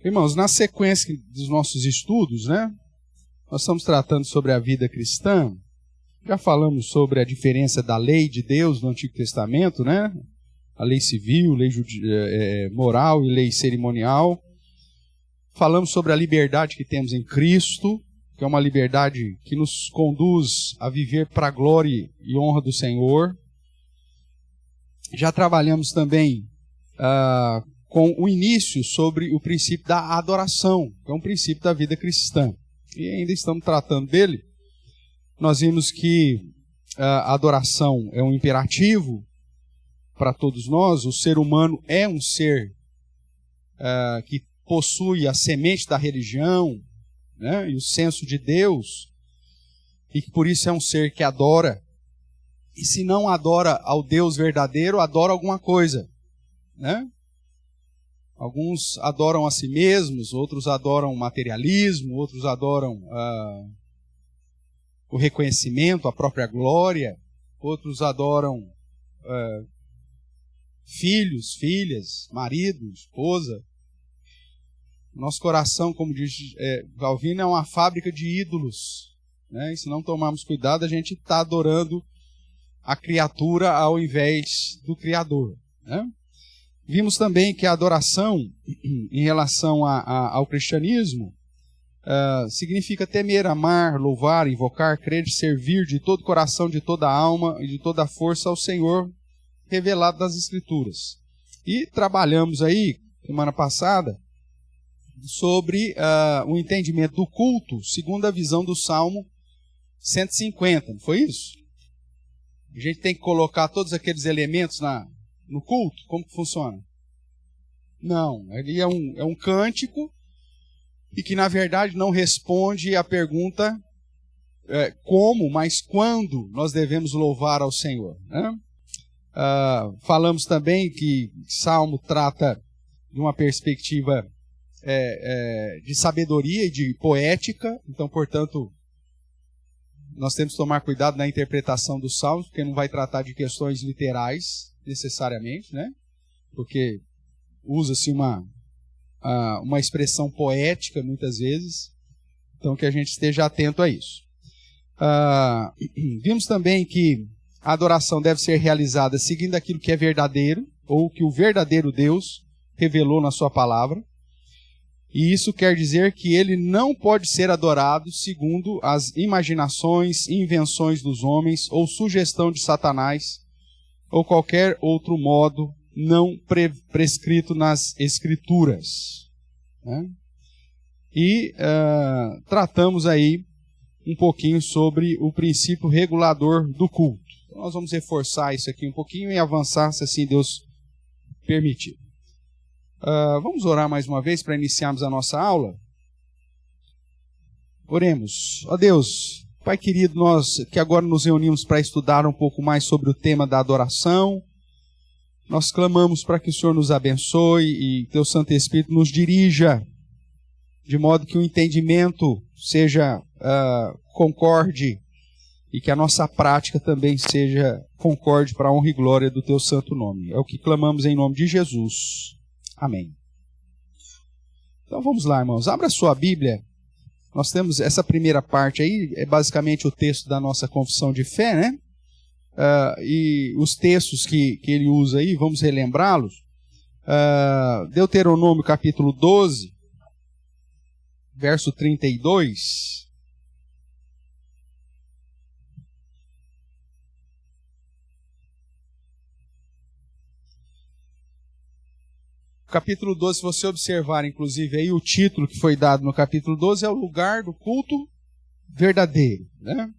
Irmãos, na sequência dos nossos estudos, né, nós estamos tratando sobre a vida cristã. Já falamos sobre a diferença da lei de Deus no Antigo Testamento, né? A lei civil, lei moral e lei cerimonial. Falamos sobre a liberdade que temos em Cristo, que é uma liberdade que nos conduz a viver para a glória e honra do Senhor. Já trabalhamos também com o início sobre o princípio da adoração, que é um princípio da vida cristã. E ainda estamos tratando dele. Nós vimos que a adoração é um imperativo para todos nós. O ser humano é um ser que possui a semente da religião, né, e o senso de Deus, e que por isso é um ser que adora. E se não adora ao Deus verdadeiro, adora alguma coisa, né? Alguns adoram a si mesmos, outros adoram o materialismo, outros adoram o reconhecimento, a própria glória, outros adoram filhos, filhas, marido, esposa. Nosso coração, como diz Calvino, é uma fábrica de ídolos, né? E se não tomarmos cuidado, a gente está adorando a criatura ao invés do Criador, né? Vimos também que a adoração, em relação ao cristianismo, significa temer, amar, louvar, invocar, crer, servir de todo coração, de toda alma e de toda força ao Senhor revelado nas Escrituras. E trabalhamos aí, semana passada, sobre o entendimento do culto, segundo a visão do Salmo 150, não foi isso? A gente tem que colocar todos aqueles elementos no culto? Como que funciona? Não, ele é um cântico e que na verdade não responde à pergunta como, mas quando nós devemos louvar ao Senhor, né? Falamos também que Salmo trata de uma perspectiva de sabedoria e de poética, então, portanto, nós temos que tomar cuidado na interpretação dos salmos, porque não vai tratar de questões literais, necessariamente, né? Porque usa-se uma expressão poética, muitas vezes, então que a gente esteja atento a isso. Vimos também que a adoração deve ser realizada seguindo aquilo que é verdadeiro, ou que o verdadeiro Deus revelou na sua palavra. E isso quer dizer que ele não pode ser adorado segundo as imaginações e invenções dos homens, ou sugestão de Satanás, ou qualquer outro modo não prescrito nas Escrituras, né? E tratamos aí um pouquinho sobre o princípio regulador do culto. Então, nós vamos reforçar isso aqui um pouquinho e avançar, se assim Deus permitir. Vamos orar mais uma vez para iniciarmos a nossa aula? Oremos. Ó Deus, Pai querido, nós que agora nos reunimos para estudar um pouco mais sobre o tema da adoração, nós clamamos para que o Senhor nos abençoe e Teu Santo Espírito nos dirija, de modo que o entendimento seja concorde e que a nossa prática também seja concorde para a honra e glória do Teu santo nome. É o que clamamos em nome de Jesus. Amém. Então vamos lá, irmãos. Abra sua Bíblia. Nós temos essa primeira parte aí, é basicamente o texto da nossa confissão de fé, né? E os textos que ele usa aí, vamos relembrá-los. Deuteronômio capítulo 12, verso 32. Capítulo 12, se você observar, inclusive, aí o título que foi dado no capítulo 12 é o lugar do culto verdadeiro, né?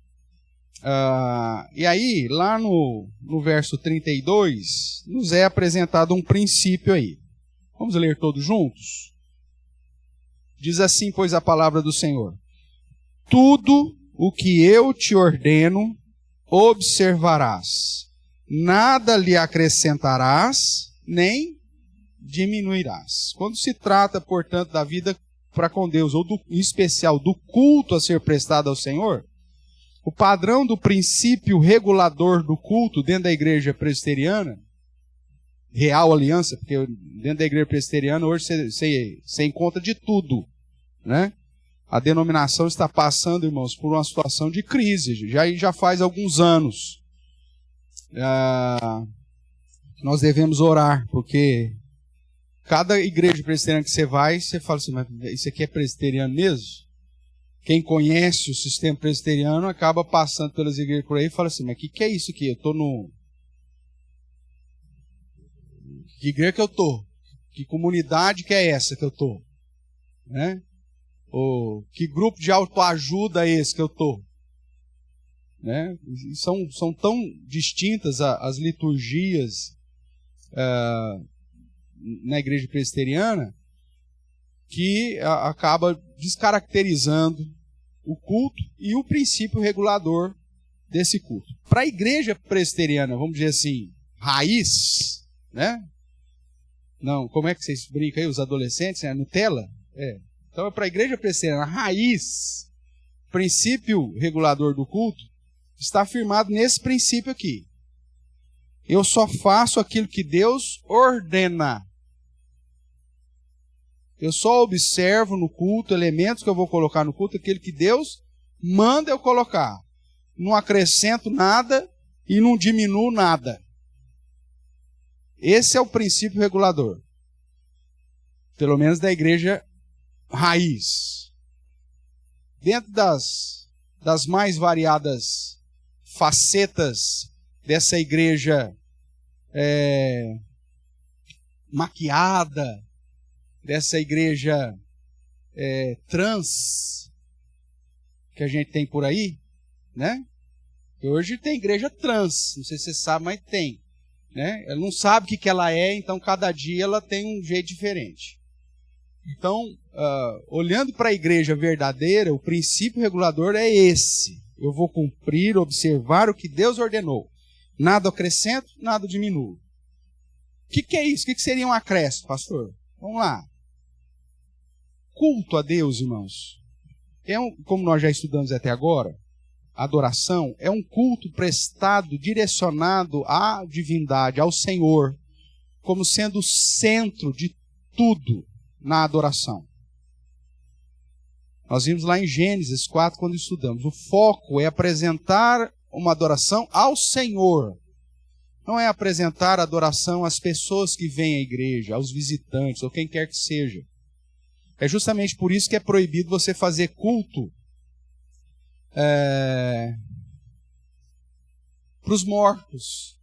E aí, lá no verso 32, nos é apresentado um princípio aí. Vamos ler todos juntos? Diz assim, pois, a palavra do Senhor: tudo o que eu te ordeno, observarás, nada lhe acrescentarás, nem diminuirás. Quando se trata, portanto, da vida para com Deus, ou em especial do culto a ser prestado ao Senhor, o padrão do princípio regulador do culto dentro da igreja presbiteriana Real Aliança, porque dentro da igreja presbiteriana hoje você encontra de tudo, né? A denominação está passando, irmãos, por uma situação de crise, já faz alguns anos. Nós devemos orar, porque cada igreja presbiteriana que você vai, você fala assim, mas isso aqui é presbiteriano mesmo? Quem conhece o sistema presbiteriano acaba passando pelas igrejas por aí e fala assim, mas o que é isso aqui? Eu estou no... Que igreja que eu estou? Que comunidade que é essa que eu estou? Né? Ou que grupo de autoajuda é esse que eu estou? Né? São tão distintas as liturgias na igreja presbiteriana que acaba descaracterizando o culto e o princípio regulador desse culto. Para a igreja presbiteriana, vamos dizer assim, raiz, né? Não, como é que vocês brincam aí, os adolescentes, né? Nutella? Então, para a igreja presbiteriana, raiz, princípio regulador do culto, está afirmado nesse princípio aqui. Eu só faço aquilo que Deus ordena. Eu só observo no culto, elementos que eu vou colocar no culto, aquilo que Deus manda eu colocar. Não acrescento nada e não diminuo nada. Esse é o princípio regulador. Pelo menos da igreja raiz. Dentro das mais variadas facetas dessa igreja maquiada, dessa igreja trans que a gente tem por aí, né? Hoje tem igreja trans, não sei se você sabe, mas tem, né? Ela não sabe o que ela é, então cada dia ela tem um jeito diferente. Então, olhando para a igreja verdadeira, o princípio regulador é esse. Eu vou cumprir, observar o que Deus ordenou. Nada acrescento, nada diminuo. O que é isso? O que seria um acréscimo, pastor? Vamos lá. Culto a Deus, irmãos, como nós já estudamos até agora, adoração é um culto prestado, direcionado à divindade, ao Senhor, como sendo o centro de tudo na adoração. Nós vimos lá em Gênesis 4, quando estudamos, o foco é apresentar uma adoração ao Senhor. Não é apresentar adoração às pessoas que vêm à igreja, aos visitantes, ou quem quer que seja. É justamente por isso que é proibido você fazer culto para os mortos.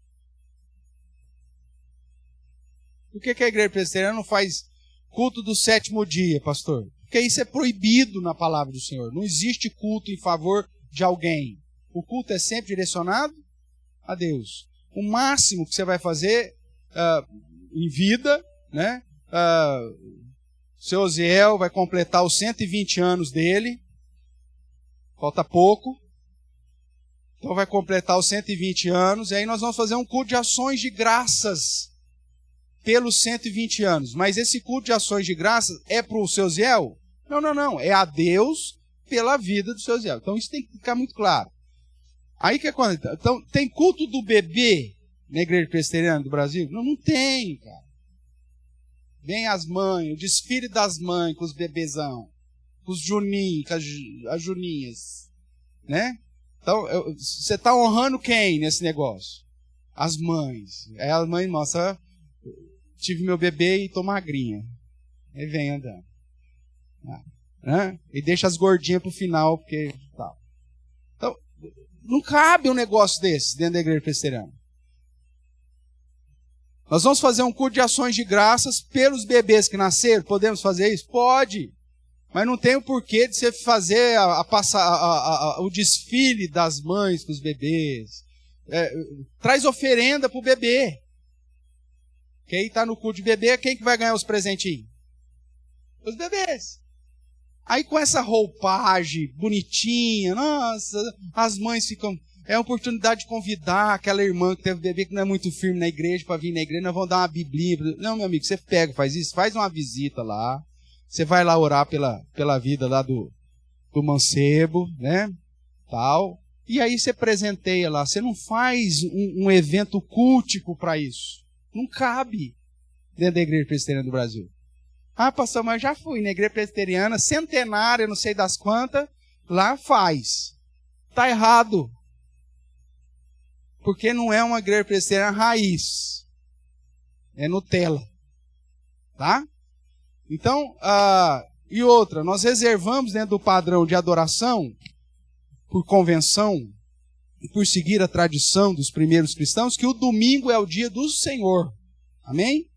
Por que a igreja presbiteriana não faz culto do sétimo dia, pastor? Porque isso é proibido na palavra do Senhor. Não existe culto em favor de alguém. O culto é sempre direcionado a Deus. O máximo que você vai fazer em vida, né? Seu Osiel vai completar os 120 anos dele. Falta pouco. Então vai completar os 120 anos. E aí nós vamos fazer um culto de ações de graças pelos 120 anos. Mas esse culto de ações de graças é para o seu Osiel? Não. É a Deus pela vida do seu Osiel. Então isso tem que ficar muito claro. Aí que acontece? Então, tem culto do bebê na igreja presbiteriana do Brasil? Não tem, cara. Vem as mães, o desfile das mães com os bebezão, com os juninhos, com as juninhas, né? Então, você está honrando quem nesse negócio? As mães. Aí as mães mostram, tive meu bebê e tô magrinha. Aí vem andando. Né? E deixa as gordinhas pro final, porque tal. Então, não cabe um negócio desse dentro da igreja presbiteriana. Nós vamos fazer um culto de ações de graças pelos bebês que nasceram. Podemos fazer isso? Pode. Mas não tem o porquê de você fazer o desfile das mães com os bebês. Traz oferenda para o bebê. Quem está no culto de bebê, quem que vai ganhar os presentinhos? Os bebês. Aí com essa roupagem bonitinha, nossa, as mães ficam... É a oportunidade de convidar aquela irmã que teve bebê que não é muito firme na igreja para vir na igreja, nós vamos dar uma biblinha. Não, meu amigo, você pega, faz isso, faz uma visita lá. Você vai lá orar pela vida lá do mancebo, né? Tal. E aí você presenteia lá. Você não faz um evento cultico para isso. Não cabe dentro da Igreja Presbiteriana do Brasil. Ah, pastor, mas eu já fui na Igreja Presbiteriana, centenária, não sei das quantas, lá faz. Está errado. Porque não é uma Igreja Presbiteriana raiz. É Nutella. Tá? Então, e outra, nós reservamos dentro do padrão de adoração, por convenção, e por seguir a tradição dos primeiros cristãos, que o domingo é o dia do Senhor. Amém?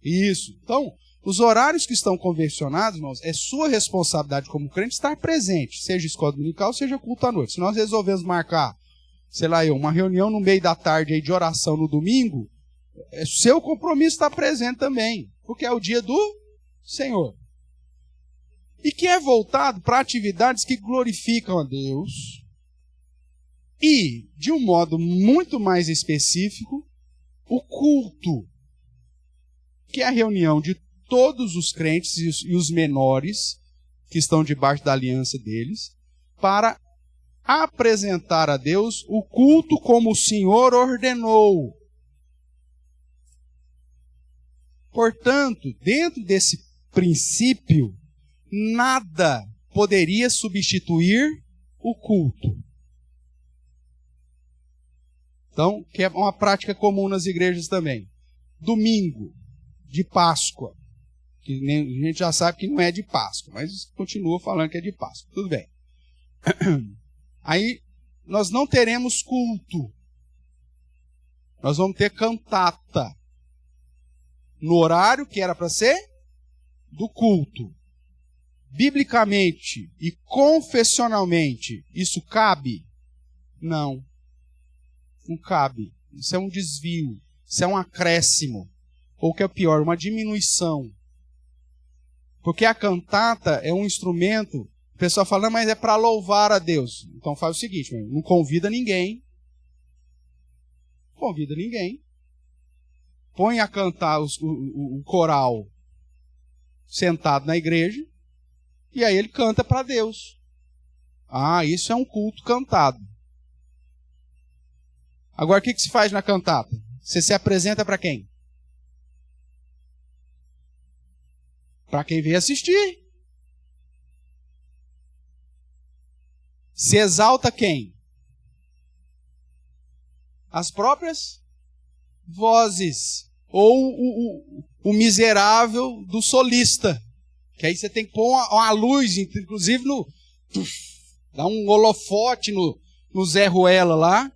Isso. Então, os horários que estão convencionados, irmãos, é sua responsabilidade como crente estar presente, seja escola dominical, seja culto à noite. Se nós resolvemos marcar, sei lá, uma reunião no meio da tarde aí de oração no domingo, é seu compromisso estar presente também, porque é o dia do Senhor. E que é voltado para atividades que glorificam a Deus e, de um modo muito mais específico, o culto, que é a reunião de todos os crentes e os menores que estão debaixo da aliança deles, para apresentar a Deus o culto como o Senhor ordenou. Portanto, dentro desse princípio, nada poderia substituir o culto. Então, que é uma prática comum nas igrejas também. Domingo de Páscoa, que a gente já sabe que não é de Páscoa, mas continua falando que é de Páscoa. Tudo bem. Aí, nós não teremos culto. Nós vamos ter cantata. No horário que era para ser do culto. Biblicamente e confessionalmente, isso cabe? Não. Não cabe. Isso é um desvio. Isso é um acréscimo. Ou o que é pior, uma diminuição. Porque a cantata é um instrumento, o pessoal fala, não, mas é para louvar a Deus. Então faz o seguinte, não convida ninguém. Convida ninguém. Põe a cantar o coral sentado na igreja, e aí ele canta para Deus. Ah, isso é um culto cantado. Agora, o que se faz na cantata? Você se apresenta para quem? Para quem veio assistir. Se exalta quem? As próprias vozes. Ou o miserável do solista. Que aí você tem que pôr uma luz, inclusive dá um holofote no Zé Ruela lá,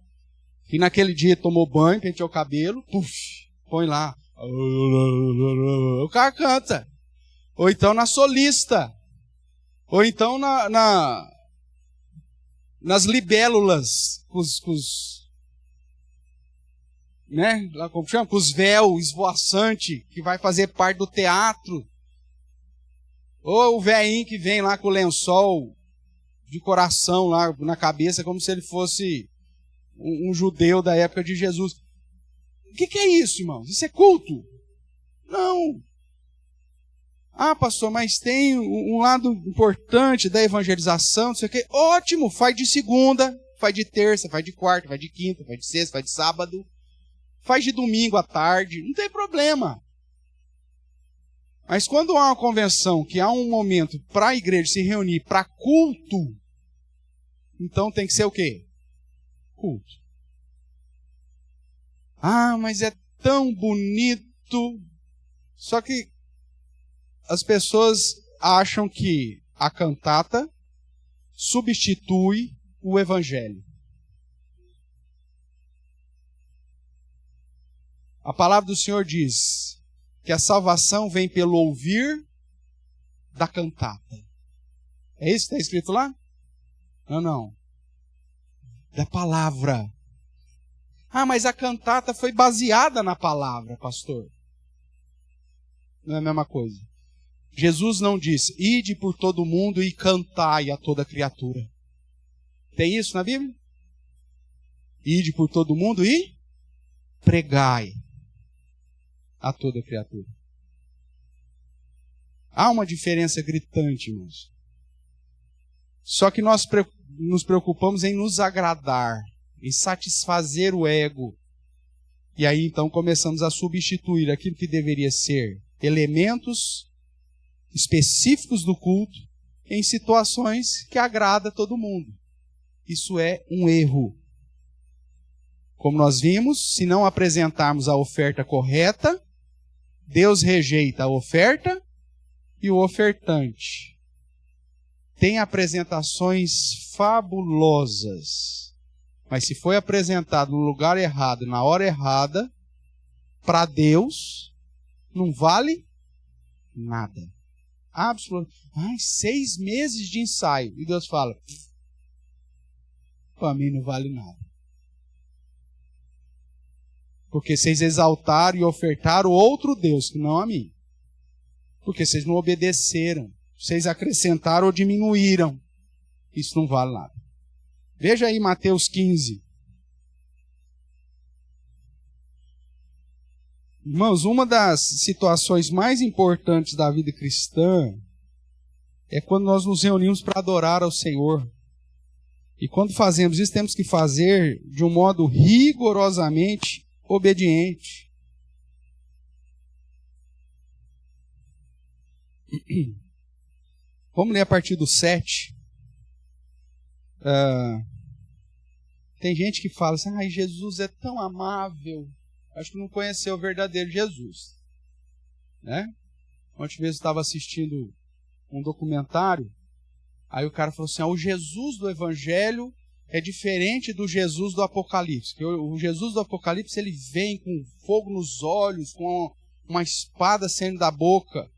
que naquele dia tomou banho, penteou o cabelo, põe lá. O cara canta. Ou então na solista. Ou então nas libélulas, né? Como chama? Com os véus esvoaçante, que vai fazer parte do teatro. Ou o velhinho que vem lá com o lençol de coração lá na cabeça, como se ele fosse um judeu da época de Jesus. O que é isso, irmãos? Isso é culto? Não. Ah, pastor, mas tem um lado importante da evangelização, não sei o quê. Ótimo, faz de segunda, faz de terça, faz de quarta, faz de quinta, faz de sexta, faz de sábado. Faz de domingo à tarde, não tem problema. Mas quando há uma convenção, que há um momento para a igreja se reunir para culto, então tem que ser o quê? Culto. Ah, mas é tão bonito. Só que as pessoas acham que a cantata substitui o evangelho. A palavra do Senhor diz que a salvação vem pelo ouvir da cantata. É isso que está escrito lá? Não. Da palavra. Ah, mas a cantata foi baseada na palavra, pastor. Não é a mesma coisa. Jesus não disse, ide por todo mundo e cantai a toda criatura. Tem isso na Bíblia? Ide por todo mundo e pregai a toda criatura. Há uma diferença gritante, irmãos. Só que nós nos preocupamos em nos agradar, em satisfazer o ego, E aí então começamos a substituir aquilo que deveria ser elementos específicos do culto em situações que agrada a todo mundo. Isso é um erro. Como nós vimos, se não apresentarmos a oferta correta, Deus rejeita a oferta e o ofertante. Tem apresentações fabulosas, mas se foi apresentado no lugar errado, na hora errada, para Deus, não vale nada. Absolutamente. 6 meses de ensaio. E Deus fala, para mim não vale nada. Porque vocês exaltaram e ofertaram outro Deus, que não a mim. Porque vocês não obedeceram. Vocês acrescentaram ou diminuíram. Isso não vale nada. Veja aí Mateus 15. Irmãos, uma das situações mais importantes da vida cristã é quando nós nos reunimos para adorar ao Senhor. E quando fazemos isso, temos que fazer de um modo rigorosamente obediente. Vamos ler a partir do 7. Tem gente que fala assim, Jesus é tão amável. Acho que não conheceu o verdadeiro Jesus. Né? Ontem mesmo eu estava assistindo um documentário, aí o cara falou assim, o Jesus do Evangelho é diferente do Jesus do Apocalipse. Porque o Jesus do Apocalipse, ele vem com fogo nos olhos, com uma espada saindo da boca.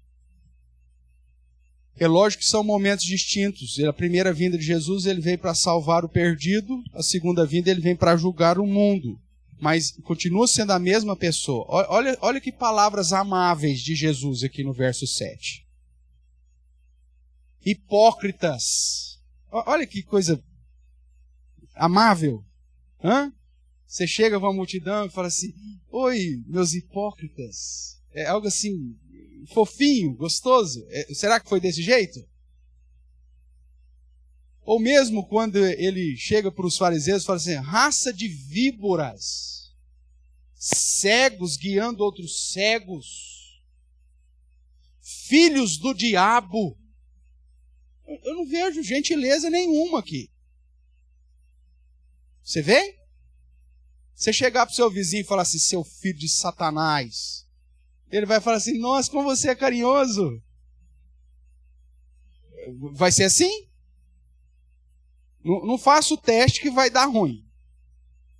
É lógico que são momentos distintos. A primeira vinda de Jesus, ele veio para salvar o perdido. A segunda vinda, ele vem para julgar o mundo. Mas continua sendo a mesma pessoa. Olha que palavras amáveis de Jesus aqui no verso 7. Hipócritas. Olha que coisa amável. Você chega para uma multidão e fala assim, oi, meus hipócritas. É algo assim, fofinho, gostoso. Será que foi desse jeito? Ou mesmo quando ele chega para os fariseus e fala assim, raça de víboras, cegos guiando outros cegos, filhos do diabo. Eu não vejo gentileza nenhuma aqui. Você vê? Você chegar para o seu vizinho e falar assim, seu filho de Satanás, ele vai falar assim, nossa, como você é carinhoso. Vai ser assim? Não faça o teste que vai dar ruim.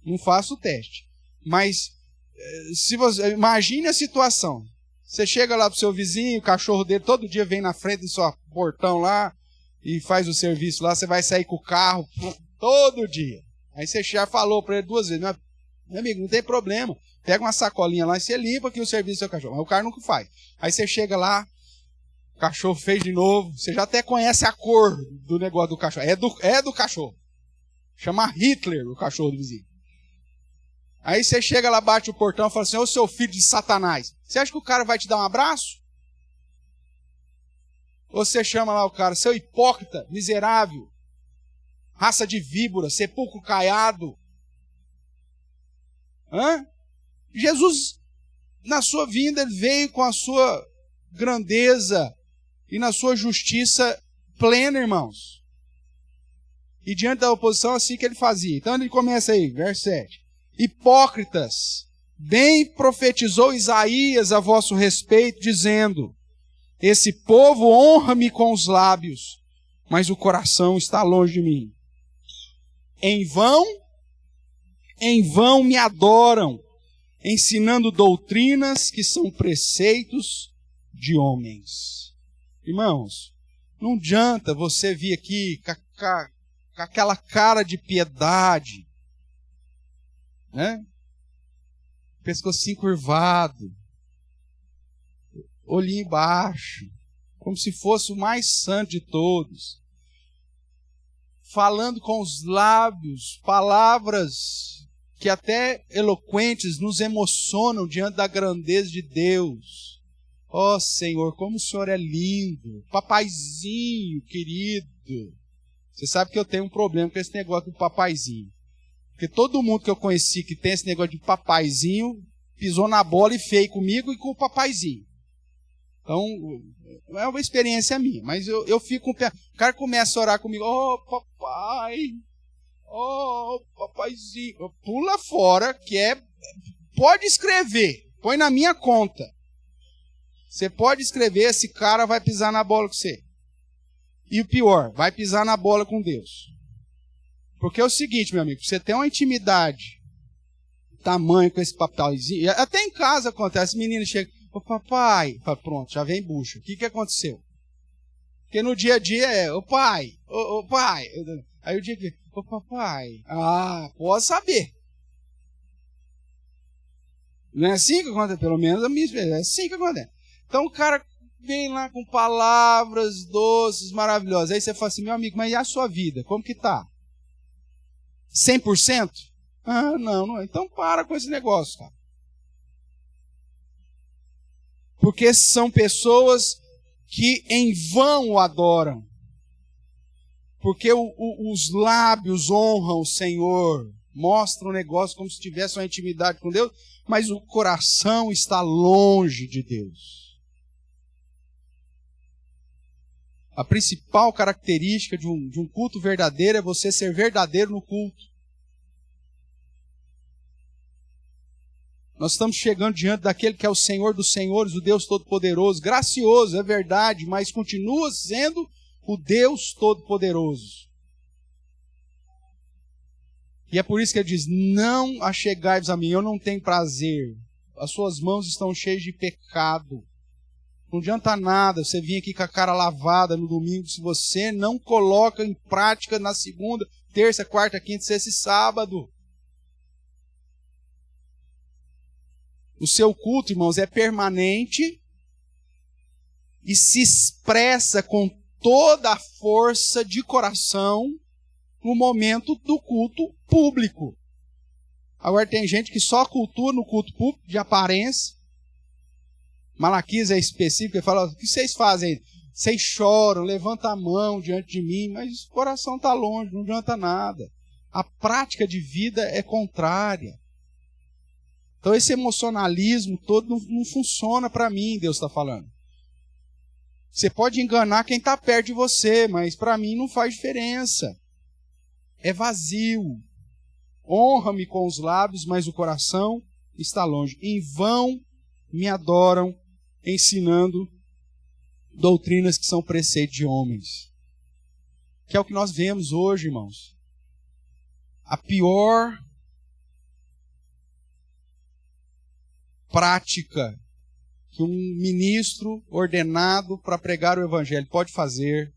Não faça o teste. Mas, se você imagine a situação. Você chega lá pro seu vizinho, o cachorro dele todo dia vem na frente do seu portão lá e faz o serviço lá, você vai sair com o carro todo dia. Aí você já falou para ele 2 vezes, meu amigo, não tem problema. Pega uma sacolinha lá e você limpa aqui o serviço do seu cachorro. Mas o cara nunca faz. Aí você chega lá, o cachorro fez de novo. Você já até conhece a cor do negócio do cachorro. É do cachorro. Chama Hitler o cachorro do vizinho. Aí você chega lá, bate o portão e fala assim, ô seu filho de Satanás. Você acha que o cara vai te dar um abraço? Ou você chama lá o cara, seu hipócrita, miserável, raça de víbora, sepulcro caiado. Jesus, na sua vinda, ele veio com a sua grandeza e na sua justiça plena, irmãos. E diante da oposição, assim que ele fazia. Então ele começa aí, verso 7. Hipócritas, bem profetizou Isaías a vosso respeito, dizendo, esse povo honra-me com os lábios, mas o coração está longe de mim. Em vão me adoram, ensinando doutrinas que são preceitos de homens. Irmãos, não adianta você vir aqui com aquela cara de piedade, né? Pescocinho curvado, olhinho baixo, como se fosse o mais santo de todos, falando com os lábios, palavras que até eloquentes nos emocionam diante da grandeza de Deus. Ó Senhor, como o Senhor é lindo, papaizinho querido. Você sabe que eu tenho um problema com esse negócio do papaizinho. Porque todo mundo que eu conheci que tem esse negócio de papaizinho, pisou na bola e feio comigo e com o papaizinho. Então, é uma experiência minha. Mas eu fico com o pé. O cara começa a orar comigo. Oh, papai. Oh, papaizinho. Pula fora, que é... Pode escrever. Põe na minha conta. Você pode escrever, esse cara vai pisar na bola com você. E o pior, vai pisar na bola com Deus. Porque é o seguinte, meu amigo, você tem uma intimidade, tamanho com esse papelzinho, até em casa acontece, menino chega, ô papai, pronto, já vem bucha. O que aconteceu? Porque no dia a dia ô pai, ô pai. Aí o dia que, ô papai, pode saber. Não é assim que acontece, pelo menos a minha experiência, é assim que acontece. Então o cara vem lá com palavras doces, maravilhosas. Aí você fala assim, meu amigo, mas e a sua vida? Como que tá? 100%? Não. Então para com esse negócio, cara. Porque são pessoas que em vão o adoram. Porque os lábios honram o Senhor, mostram o negócio como se tivesse uma intimidade com Deus, mas o coração está longe de Deus. A principal característica de um culto verdadeiro é você ser verdadeiro no culto. Nós estamos chegando diante daquele que é o Senhor dos Senhores, o Deus Todo-Poderoso, gracioso, é verdade, mas continua sendo o Deus Todo-Poderoso. E é por isso que ele diz, não achegai-vos a mim, eu não tenho prazer. As suas mãos estão cheias de pecado. Não adianta nada você vir aqui com a cara lavada no domingo se você não coloca em prática na segunda, terça, quarta, quinta, sexta e sábado. O seu culto, irmãos, é permanente e se expressa com toda a força de coração no momento do culto público. Agora tem gente que só cultua no culto público de aparência. Malaquias é específico, ele fala, o que vocês fazem? Vocês choram, levantam a mão diante de mim, mas o coração está longe, não adianta nada. A prática de vida é contrária. Então esse emocionalismo todo não funciona para mim, Deus está falando. Você pode enganar quem está perto de você, mas para mim não faz diferença. É vazio. Honra-me com os lábios, mas o coração está longe. Em vão me adoram, ensinando doutrinas que são preceitos de homens. Que é o que nós vemos hoje, irmãos. A pior prática que um ministro ordenado para pregar o evangelho pode fazer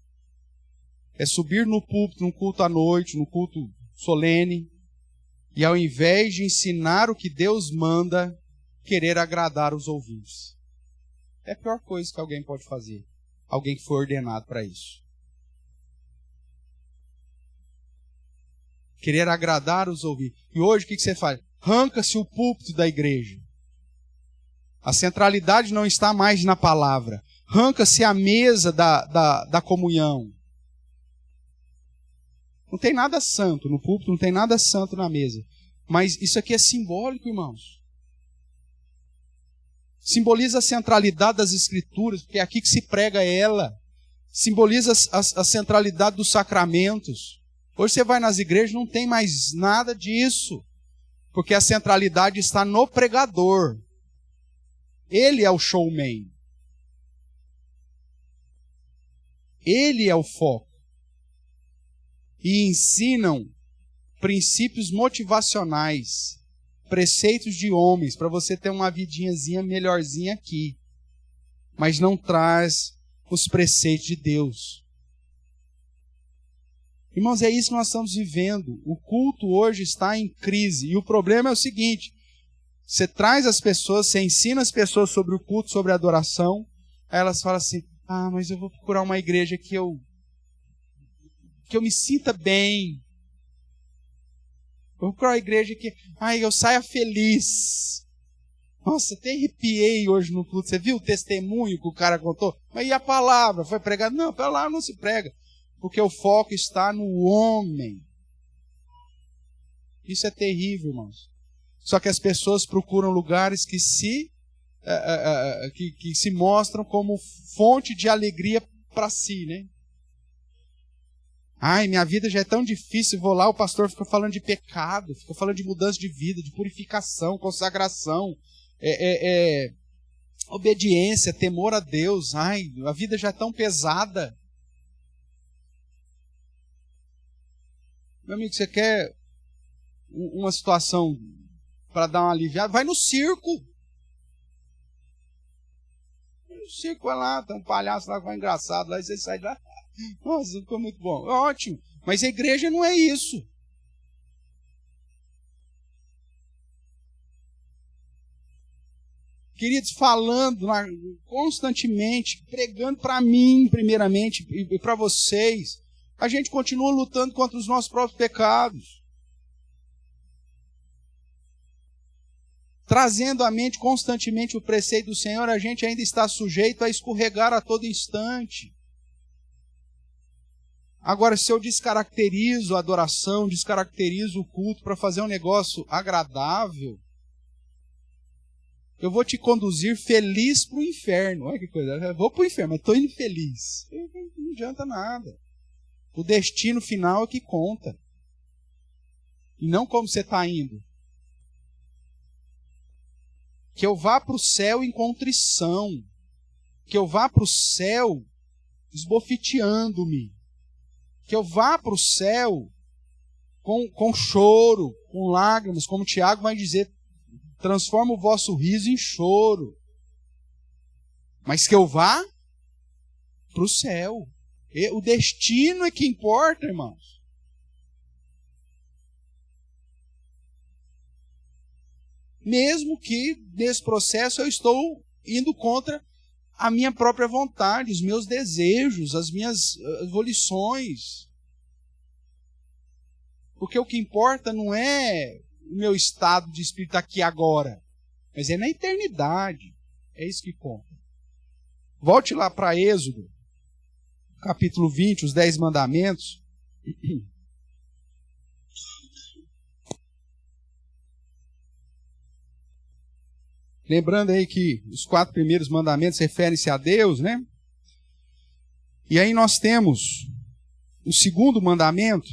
é subir no púlpito, num culto à noite, num culto solene, e ao invés de ensinar o que Deus manda, querer agradar os ouvintes. É a pior coisa que alguém pode fazer. Alguém que foi ordenado para isso. Querer agradar os ouvintes. E hoje o que você faz? Arranca-se o púlpito da igreja. A centralidade não está mais na palavra. Arranca-se a mesa da comunhão. Não tem nada santo no púlpito, não tem nada santo na mesa. Mas isso aqui é simbólico, irmãos. Simboliza a centralidade das Escrituras, porque é aqui que se prega ela. Simboliza a centralidade dos sacramentos. Hoje você vai nas igrejas, não tem mais nada disso. Porque a centralidade está no pregador. Ele é o showman. Ele é o foco. E ensinam princípios motivacionais, preceitos de homens, para você ter uma vidinhazinha melhorzinha aqui. Mas não traz os preceitos de Deus. Irmãos, é isso que nós estamos vivendo. O culto hoje está em crise. E o problema é o seguinte: você traz as pessoas, você ensina as pessoas sobre o culto, sobre a adoração, aí elas falam assim, mas eu vou procurar uma igreja que eu me sinta bem. Vou procurar uma igreja que eu saia feliz. Nossa, até arrepiei hoje no culto. Você viu o testemunho que o cara contou? Mas e a palavra? Foi pregada? Não, a palavra não se prega. Porque o foco está no homem. Isso é terrível, irmãos. Só que as pessoas procuram lugares que se mostram como fonte de alegria para si, né? Ai, minha vida já é tão difícil, vou lá, o pastor fica falando de pecado, fica falando de mudança de vida, de purificação, consagração, obediência, temor a Deus. Ai, a vida já é tão pesada. Meu amigo, você quer uma situação para dar uma aliviada? Vai no circo. No circo, vai lá, tem um palhaço lá que vai engraçado, lá e você sai de lá. Nossa, ficou muito bom. Ótimo. Mas a igreja não é isso. Queridos, falando constantemente, pregando para mim, primeiramente, e para vocês, a gente continua lutando contra os nossos próprios pecados. Trazendo à mente constantemente o preceito do Senhor, a gente ainda está sujeito a escorregar a todo instante. Agora, se eu descaracterizo a adoração, descaracterizo o culto para fazer um negócio agradável, eu vou te conduzir feliz para o inferno. Olha que coisa, eu vou para o inferno, mas estou infeliz. Não adianta nada. O destino final é que conta. E não como você está indo. Que eu vá para o céu em contrição. Que eu vá para o céu esbofeteando-me. Que eu vá para o céu com choro, com lágrimas, como Tiago vai dizer, transforma o vosso riso em choro. Mas que eu vá para o céu. O destino é que importa, irmãos. Mesmo que nesse processo eu estou indo contra a minha própria vontade, os meus desejos, as minhas volições. Porque o que importa não é o meu estado de espírito aqui agora, mas é na eternidade. É isso que conta. Volte lá para Êxodo, capítulo 20, os 10 mandamentos. Lembrando aí que os 4 primeiros mandamentos referem-se a Deus, né? E aí nós temos o segundo mandamento.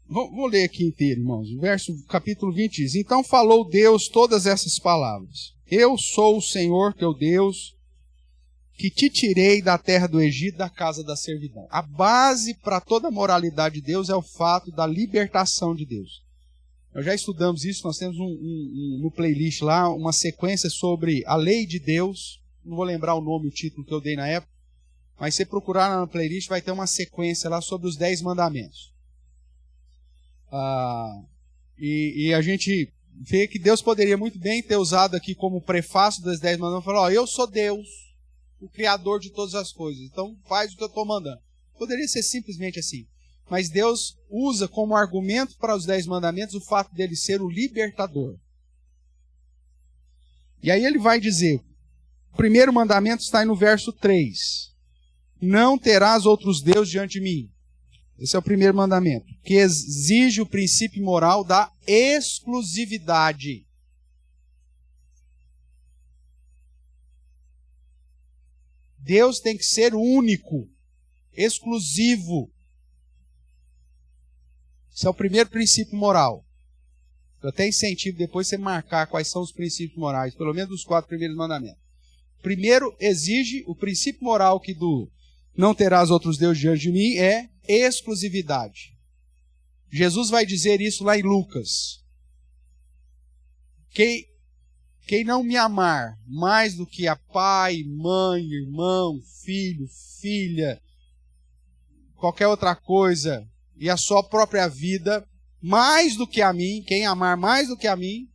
Vou ler aqui inteiro, irmãos. O capítulo 20 diz: Então falou Deus todas essas palavras. Eu sou o Senhor teu Deus, que te tirei da terra do Egito, da casa da servidão. A base para toda a moralidade de Deus é o fato da libertação de Deus. Nós já estudamos isso, nós temos no playlist lá uma sequência sobre a lei de Deus. Não vou lembrar o nome, o título que eu dei na época, mas se procurar lá no playlist vai ter uma sequência lá sobre os 10 mandamentos. E a gente vê que Deus poderia muito bem ter usado aqui como prefácio das 10 mandamentos, falar, eu sou Deus, o Criador de todas as coisas, então faz o que eu estou mandando. Poderia ser simplesmente assim. Mas Deus usa como argumento para os 10 mandamentos o fato dele ser o libertador. E aí ele vai dizer, o primeiro mandamento está aí no verso 3. Não terás outros deuses diante de mim. Esse é o primeiro mandamento, que exige o princípio moral da exclusividade. Deus tem que ser único, exclusivo. Esse é o primeiro princípio moral. Eu até incentivo depois você marcar quais são os princípios morais, pelo menos os 4 primeiros mandamentos. Primeiro, exige o princípio moral que do não terás outros deuses diante de mim é exclusividade. Jesus vai dizer isso lá em Lucas. Quem não me amar mais do que a pai, mãe, irmão, filho, filha, qualquer outra coisa, e a sua própria vida, mais do que a mim, quem amar mais do que a mim,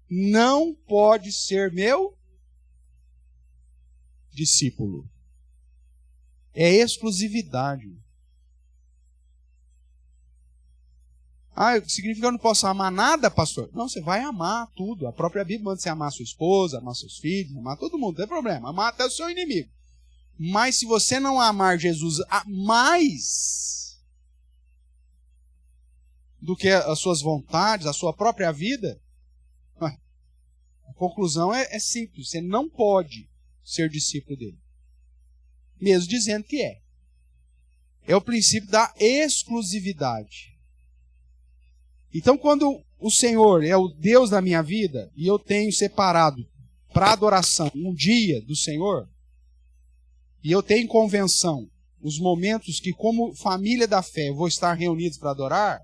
não pode ser meu discípulo. É exclusividade. Significa que eu não posso amar nada, pastor? Não, você vai amar tudo. A própria Bíblia manda você amar sua esposa, amar seus filhos, amar todo mundo, não tem problema. Amar até o seu inimigo. Mas se você não amar Jesus mais do que as suas vontades, a sua própria vida, a conclusão é simples. Você não pode ser discípulo dele. Mesmo dizendo que é. É o princípio da exclusividade. Então, quando o Senhor é o Deus da minha vida, e eu tenho separado para adoração um dia do Senhor, e eu tenho em convenção os momentos que, como família da fé, eu vou estar reunidos para adorar,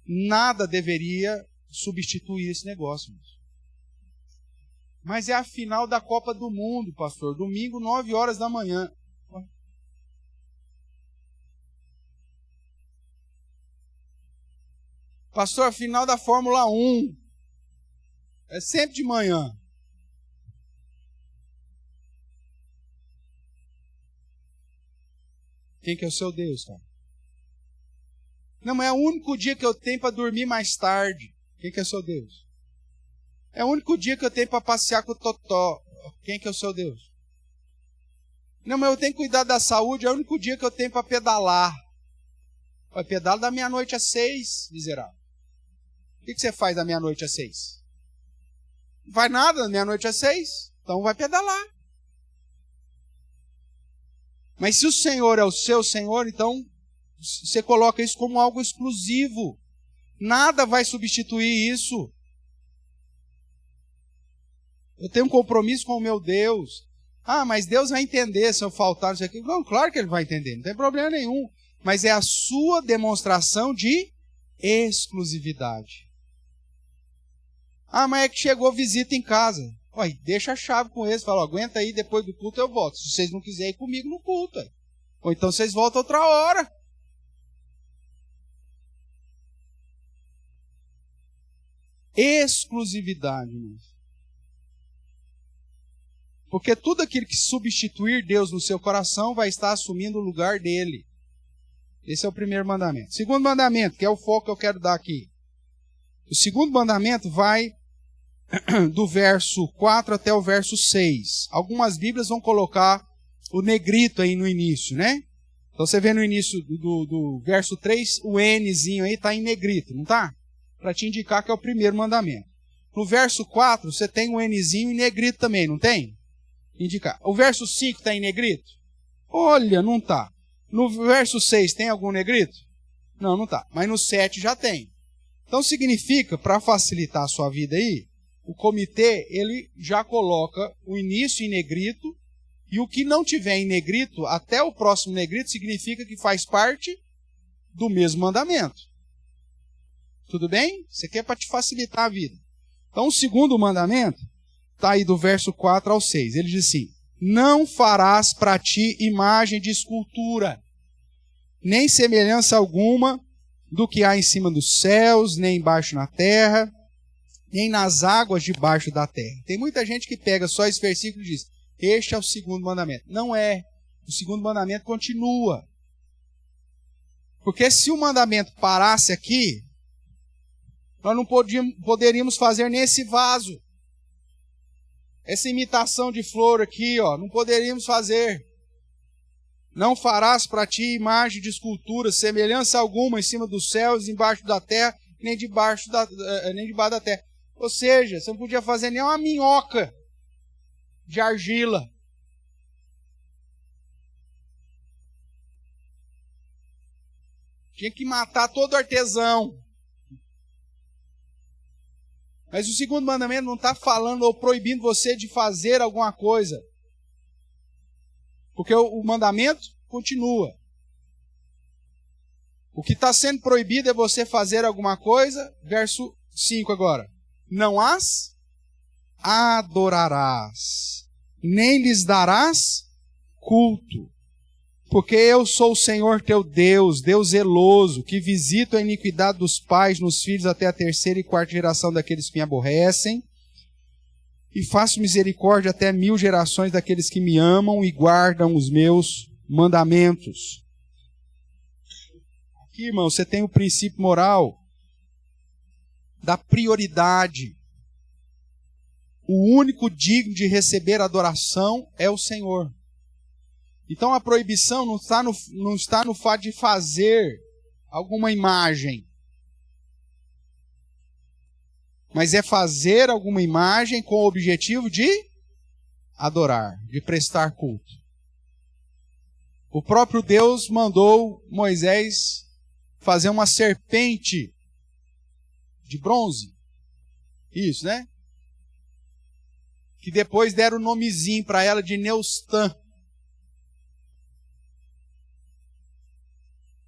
nada deveria substituir esse negócio. Mas é a final da Copa do Mundo, pastor. Domingo, 9 horas da manhã. Pastor, a final da Fórmula 1. É sempre de manhã. Quem que é o seu Deus, cara? Não, mas é o único dia que eu tenho para dormir mais tarde. Quem que é o seu Deus? É o único dia que eu tenho para passear com o Totó. Quem que é o seu Deus? Não, mas eu tenho que cuidar da saúde. É o único dia que eu tenho para pedalar. Vai pedalar da meia-noite às 6, miserável. O que você faz da meia-noite às 6? Não faz nada da meia-noite às 6. Então vai pedalar. Mas se o Senhor é o seu Senhor, então você coloca isso como algo exclusivo. Nada vai substituir isso. Eu tenho um compromisso com o meu Deus. Ah, mas Deus vai entender se eu faltar isso aqui. Não, claro que Ele vai entender, não tem problema nenhum. Mas é a sua demonstração de exclusividade. Ah, mas é que chegou visita em casa. Ué, deixa a chave com eles. Fala, aguenta aí, depois do culto eu volto. Se vocês não quiserem ir comigo no culto. Ou então vocês voltam outra hora. Exclusividade, irmãos. Porque tudo aquilo que substituir Deus no seu coração vai estar assumindo o lugar dele. Esse é o primeiro mandamento. Segundo mandamento, que é o foco que eu quero dar aqui. O segundo mandamento vai do verso 4 até o verso 6. Algumas Bíblias vão colocar o negrito aí no início, né? Então você vê no início do verso 3, o Nzinho aí está em negrito, não está? Para te indicar que é o primeiro mandamento. No verso 4, você tem um Nzinho em negrito também, não tem? Indicar. O verso 5 está em negrito? Olha, não está. No verso 6 tem algum negrito? Não, não está. Mas no 7 já tem. Então significa, para facilitar a sua vida aí, o comitê, ele já coloca o início em negrito, e o que não tiver em negrito, até o próximo negrito, significa que faz parte do mesmo mandamento. Tudo bem? Isso aqui é para te facilitar a vida. Então o segundo mandamento está aí do verso 4 ao 6. Ele diz assim: não farás para ti imagem de escultura, nem semelhança alguma do que há em cima dos céus, nem embaixo na terra, nem nas águas debaixo da terra. Tem muita gente que pega só esse versículo e diz, este é o segundo mandamento. Não é. O segundo mandamento continua. Porque se o mandamento parasse aqui, nós não poderíamos fazer nesse vaso. Essa imitação de flor aqui, ó, não poderíamos fazer. Não farás para ti imagem de escultura, semelhança alguma em cima dos céus, embaixo da terra, nem debaixo da terra. Ou seja, você não podia fazer nem uma minhoca de argila. Tinha que matar todo artesão. Mas o segundo mandamento não está falando ou proibindo você de fazer alguma coisa. Porque o mandamento continua. O que está sendo proibido é você fazer alguma coisa. Verso 5 agora. Não as adorarás, nem lhes darás culto. Porque eu sou o Senhor teu Deus, Deus zeloso, que visito a iniquidade dos pais nos filhos até a terceira e quarta geração daqueles que me aborrecem, e faço misericórdia até 1000 gerações daqueles que me amam e guardam os meus mandamentos. Aqui, irmão, você tem o princípio moral da prioridade. O único digno de receber adoração é o Senhor. Então a proibição não está no fato de fazer alguma imagem, mas é fazer alguma imagem com o objetivo de adorar, de prestar culto. O próprio Deus mandou Moisés fazer uma serpente de bronze. Isso, né? Que depois deram o nomezinho para ela de Neustã.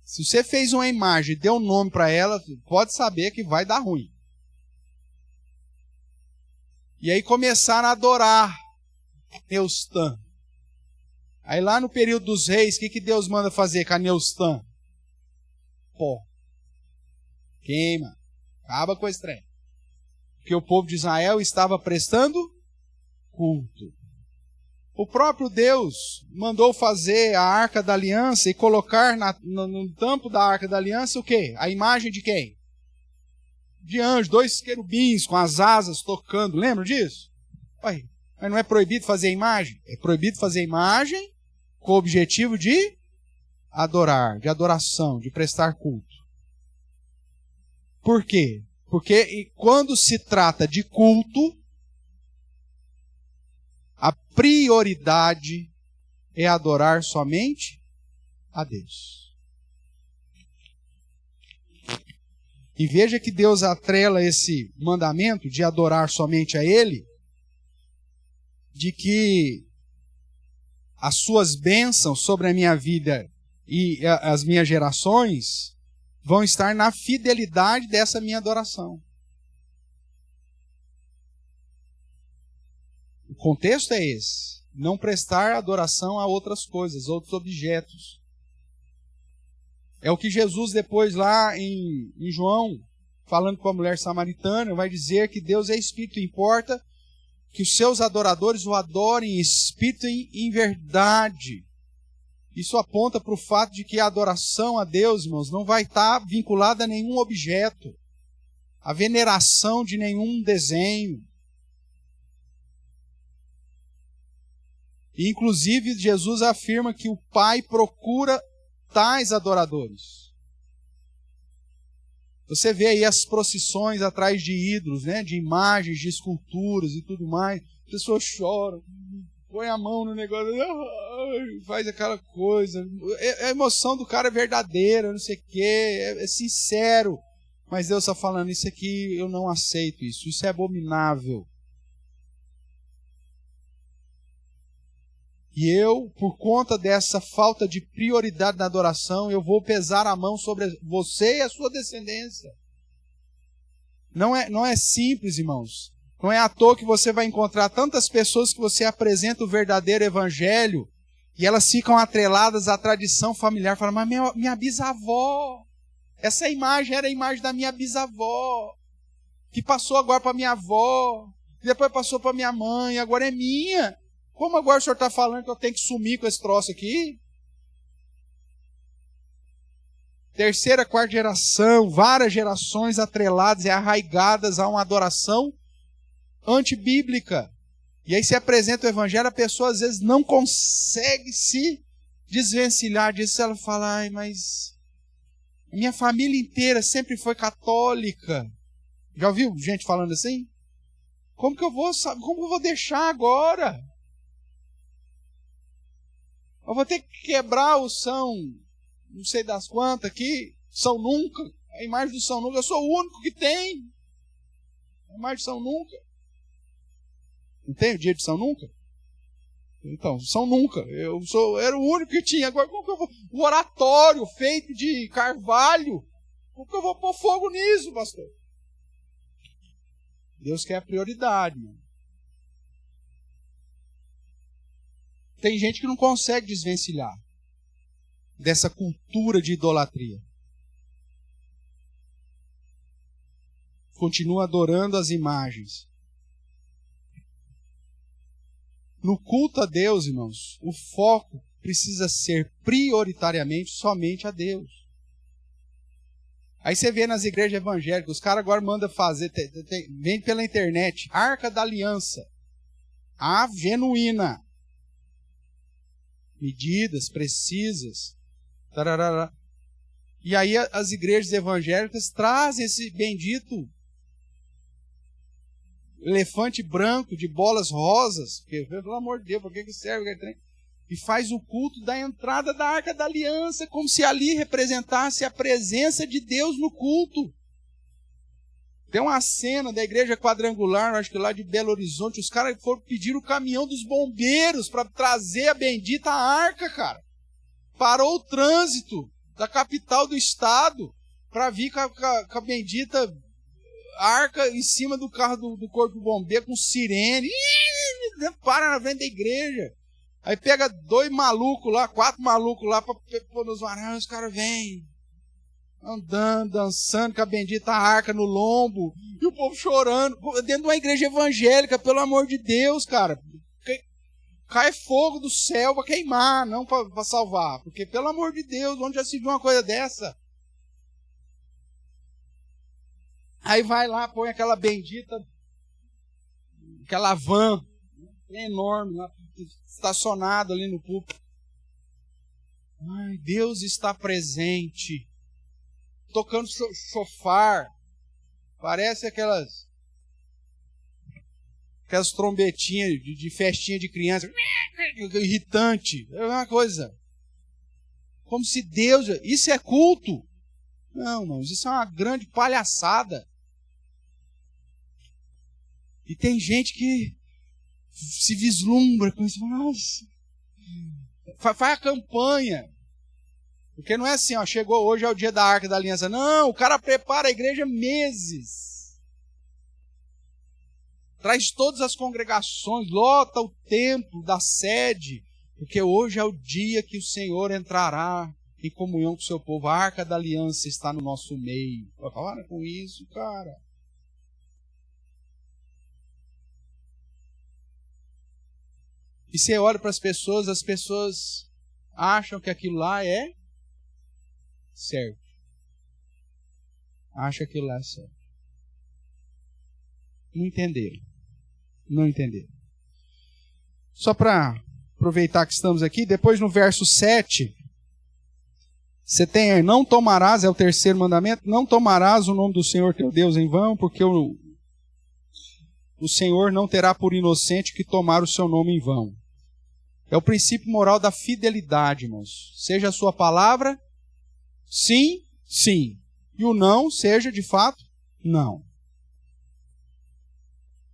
Se você fez uma imagem e deu um nome para ela, pode saber que vai dar ruim. E aí começaram a adorar Neustã. Aí lá no período dos reis, o que Deus manda fazer com a Neustã? Pó. Queima. Acaba com esse trem. Porque o povo de Israel estava prestando culto. O próprio Deus mandou fazer a Arca da Aliança e colocar no tampo da Arca da Aliança o quê? A imagem de quem? De anjo, 2 querubins com as asas tocando. Lembra disso? Ué, mas não é proibido fazer imagem? É proibido fazer imagem com o objetivo de adorar, de adoração, de prestar culto. Por quê? Porque quando se trata de culto, a prioridade é adorar somente a Deus. E veja que Deus atrela esse mandamento de adorar somente a Ele, de que as suas bênçãos sobre a minha vida e as minhas gerações vão estar na fidelidade dessa minha adoração. O contexto é esse. Não prestar adoração a outras coisas, outros objetos. É o que Jesus depois lá em João, falando com a mulher samaritana, vai dizer que Deus é Espírito. Importa que os seus adoradores o adorem em espírito e em verdade. Isso aponta para o fato de que a adoração a Deus, irmãos, não vai estar vinculada a nenhum objeto, a veneração de nenhum desenho. E, inclusive, Jesus afirma que o Pai procura tais adoradores. Você vê aí as procissões atrás de ídolos, né? De imagens, de esculturas e tudo mais. As pessoas choram, põe a mão no negócio, faz aquela coisa. A emoção do cara é verdadeira, não sei o quê, é sincero. Mas Deus está falando, isso aqui eu não aceito isso é abominável. E eu, por conta dessa falta de prioridade na adoração, eu vou pesar a mão sobre você e a sua descendência. Não é simples, irmãos. Não é à toa que você vai encontrar tantas pessoas que você apresenta o verdadeiro evangelho e elas ficam atreladas à tradição familiar. Falam, mas minha bisavó, essa imagem era a imagem da minha bisavó, que passou agora para minha avó, depois passou para minha mãe, agora é minha. Como agora o senhor está falando que eu tenho que sumir com esse troço aqui? Terceira, quarta geração, várias gerações atreladas e arraigadas a uma adoração antibíblica. E aí se apresenta o evangelho, a pessoa às vezes não consegue se desvencilhar disso. Ela fala, ai, mas minha família inteira sempre foi católica. Já ouviu gente falando assim? Como que eu vou deixar agora? Eu vou ter que quebrar o São, não sei das quantas aqui, São Nunca, a imagem do São Nunca. Eu sou o único que tem a imagem de São Nunca. Não tem o dia de São Nunca? Então, São Nunca. Era o único que tinha. Agora, como que eu vou? O oratório feito de carvalho. Como que eu vou pôr fogo nisso, pastor? Deus quer a prioridade, mano. Tem gente que não consegue desvencilhar dessa cultura de idolatria. Continua adorando as imagens. No culto a Deus, irmãos, o foco precisa ser prioritariamente somente a Deus. Aí você vê nas igrejas evangélicas, os caras agora mandam fazer, vem pela internet, Arca da Aliança, a genuína. medidas precisas. Tararara. E aí as igrejas evangélicas trazem esse bendito elefante branco de bolas rosas, porque, pelo amor de Deus, para que serve aquele trem? E faz o culto da entrada da Arca da Aliança, como se ali representasse a presença de Deus no culto. Tem uma cena da igreja quadrangular, acho que lá de Belo Horizonte, os caras foram pedir o caminhão dos bombeiros para trazer a bendita arca, cara. Parou o trânsito da capital do estado para vir com a bendita arca em cima do carro do corpo do bombeiro com sirene. Para na frente da igreja. Aí pega 2 malucos lá, 4 malucos lá para pôr nos varais, os caras vêm andando, dançando com a bendita arca no lombo, e o povo chorando, dentro de uma igreja evangélica, pelo amor de Deus, cara. Cai fogo do céu para queimar, não para salvar. Porque, pelo amor de Deus, onde já se viu uma coisa dessa? Aí vai lá, põe aquela bendita, aquela van enorme lá, estacionado ali no púlpito. Ai, Deus está presente. Tocando chofar. Parece aquelas trombetinhas de festinha de criança. Irritante. É uma coisa. Como se Deus... Isso é culto? Não, não. Isso é uma grande palhaçada. E tem gente que se vislumbra com isso. Nossa. Faz a campanha. Porque não é assim, ó, chegou hoje é o dia da Arca da Aliança. Não, o cara prepara a igreja meses. Traz todas as congregações, lota o templo da sede. Porque hoje é o dia que o Senhor entrará em comunhão com o seu povo. A Arca da Aliança está no nosso meio. Para com isso, cara. E você olha para as pessoas acham que aquilo lá é certo. Acha que lá é certo. Não entenderam. Não entenderam. Só para aproveitar que estamos aqui, depois no verso 7, você tem, não tomarás, é o terceiro mandamento, não tomarás o nome do Senhor teu Deus em vão, porque o Senhor não terá por inocente que tomar o seu nome em vão. É o princípio moral da fidelidade, irmãos. Seja a sua palavra sim, sim. E o não seja, de fato, não.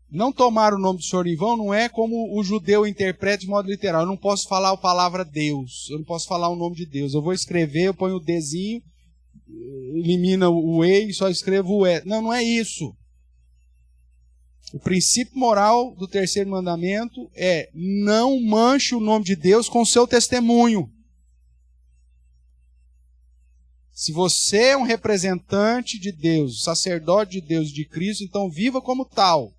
Não tomar o nome do Senhor em vão não é como o judeu interpreta de modo literal. Eu não posso falar a palavra Deus. Eu não posso falar o nome de Deus. Eu vou escrever, eu ponho o Dzinho, elimina o E e só escrevo o E. Não, não é isso. O princípio moral do terceiro mandamento é não manche o nome de Deus com o seu testemunho. Se você é um representante de Deus, sacerdote de Deus, de Cristo, então viva como tal.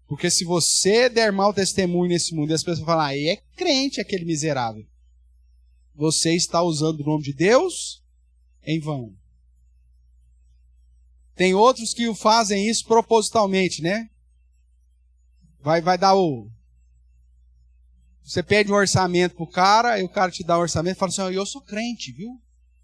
Porque se você der mau testemunho nesse mundo e as pessoas falam, é crente aquele miserável, você está usando o nome de Deus em vão. Tem outros que fazem isso propositalmente, né? Vai dar o... Você pede um orçamento pro cara, aí o cara te dá um orçamento e fala assim, eu sou crente, viu?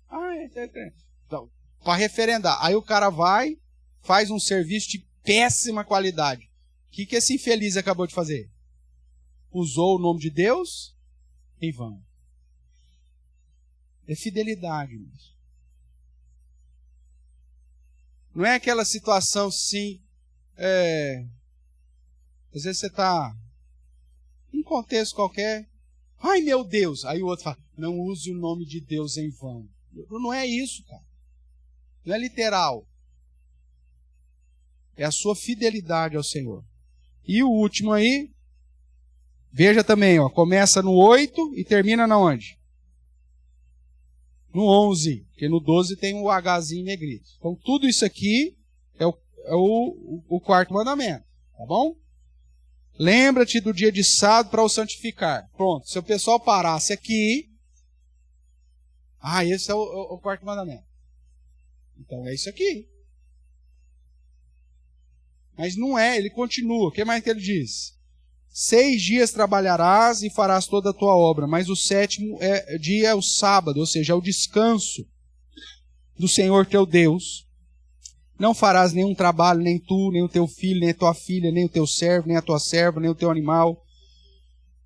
É crente. Então, para referendar. Aí o cara vai, faz um serviço de péssima qualidade. O que esse infeliz acabou de fazer? Usou o nome de Deus em vão. É fidelidade, irmãos. Não é aquela situação assim, às vezes você está em um contexto qualquer, ai meu Deus, aí o outro fala, não use o nome de Deus em vão. Não é isso, cara. Não é literal. É a sua fidelidade ao Senhor. E o último aí, veja também, ó, começa no 8 e termina na onde? No 11, porque no 12 tem o Hzinho negrito. Então tudo isso aqui é o quarto mandamento, tá bom? Lembra-te do dia de sábado para o santificar. Pronto, se o pessoal parasse aqui, esse é o quarto mandamento. Então é isso aqui. Mas não é, ele continua. O que mais que ele diz? 6 dias trabalharás e farás toda a tua obra, mas o 7º dia é o sábado, ou seja, é o descanso do Senhor teu Deus. Não farás nenhum trabalho, nem tu, nem o teu filho, nem a tua filha, nem o teu servo, nem a tua serva, nem o teu animal,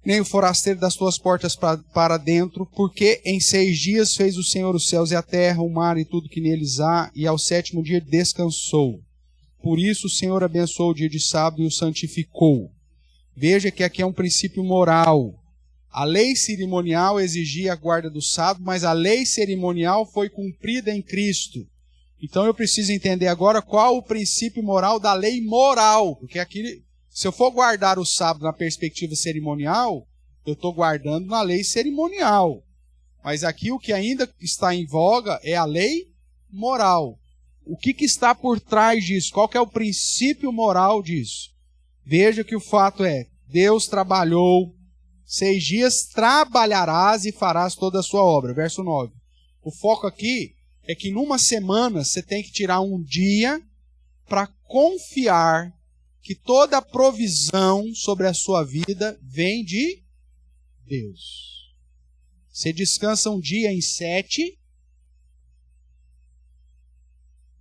nem o forasteiro das tuas portas para dentro, porque em 6 dias fez o Senhor os céus e a terra, o mar e tudo que neles há, e ao 7º dia descansou. Por isso o Senhor abençoou o dia de sábado e o santificou. Veja que aqui é um princípio moral. A lei cerimonial exigia a guarda do sábado, mas a lei cerimonial foi cumprida em Cristo. Então eu preciso entender agora qual o princípio moral da lei moral. Porque aqui, se eu for guardar o sábado na perspectiva cerimonial, eu estou guardando na lei cerimonial. Mas aqui o que ainda está em voga é a lei moral. O que está por trás disso? Qual que é o princípio moral disso? Veja que o fato é, Deus trabalhou, 6 dias trabalharás e farás toda a sua obra. Verso 9. O foco aqui é que numa semana você tem que tirar um dia para confiar que toda a provisão sobre a sua vida vem de Deus. Você descansa um dia em 7,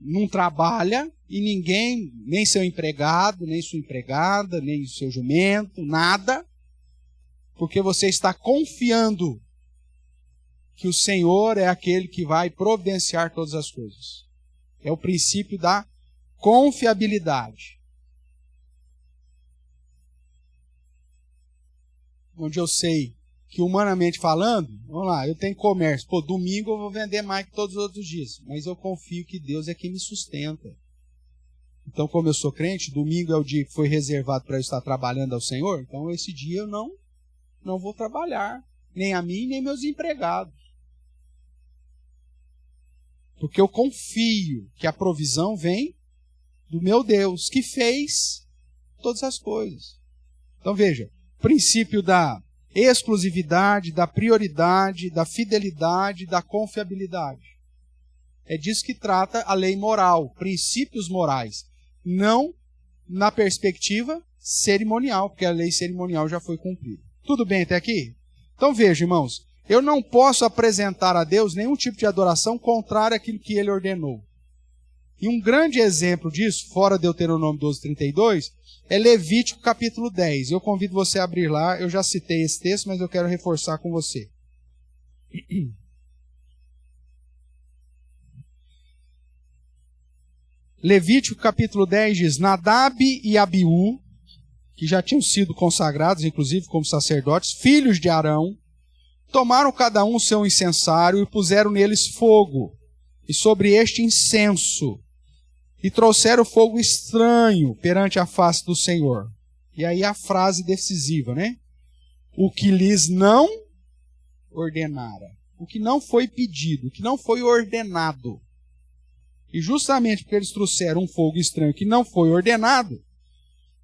não trabalha, e ninguém, nem seu empregado, nem sua empregada, nem seu jumento, nada, porque você está confiando que o Senhor é aquele que vai providenciar todas as coisas. É o princípio da confiabilidade. Onde eu sei que, humanamente falando, vamos lá, eu tenho comércio. Pô, domingo eu vou vender mais que todos os outros dias. Mas eu confio que Deus é quem me sustenta. Então, como eu sou crente, domingo é o dia que foi reservado para eu estar trabalhando ao Senhor. Então, esse dia eu não vou trabalhar. Nem a mim, nem meus empregados. Porque eu confio que a provisão vem do meu Deus, que fez todas as coisas. Então, veja, princípio da exclusividade, da prioridade, da fidelidade, da confiabilidade. É disso que trata a lei moral, princípios morais. Não na perspectiva cerimonial, porque a lei cerimonial já foi cumprida. Tudo bem até aqui? Então veja, irmãos, eu não posso apresentar a Deus nenhum tipo de adoração contrária àquilo que Ele ordenou. E um grande exemplo disso, fora Deuteronômio 12:32, é Levítico capítulo 10. Eu convido você a abrir lá, eu já citei esse texto, mas eu quero reforçar com você. Levítico capítulo 10 diz: Nadab e Abiú, que já tinham sido consagrados, inclusive como sacerdotes, filhos de Arão, tomaram cada um seu incensário e puseram neles fogo, e sobre este incenso, e trouxeram fogo estranho perante a face do Senhor. E aí a frase decisiva, né? O que lhes não ordenara, o que não foi pedido, o que não foi ordenado. E justamente porque eles trouxeram um fogo estranho que não foi ordenado,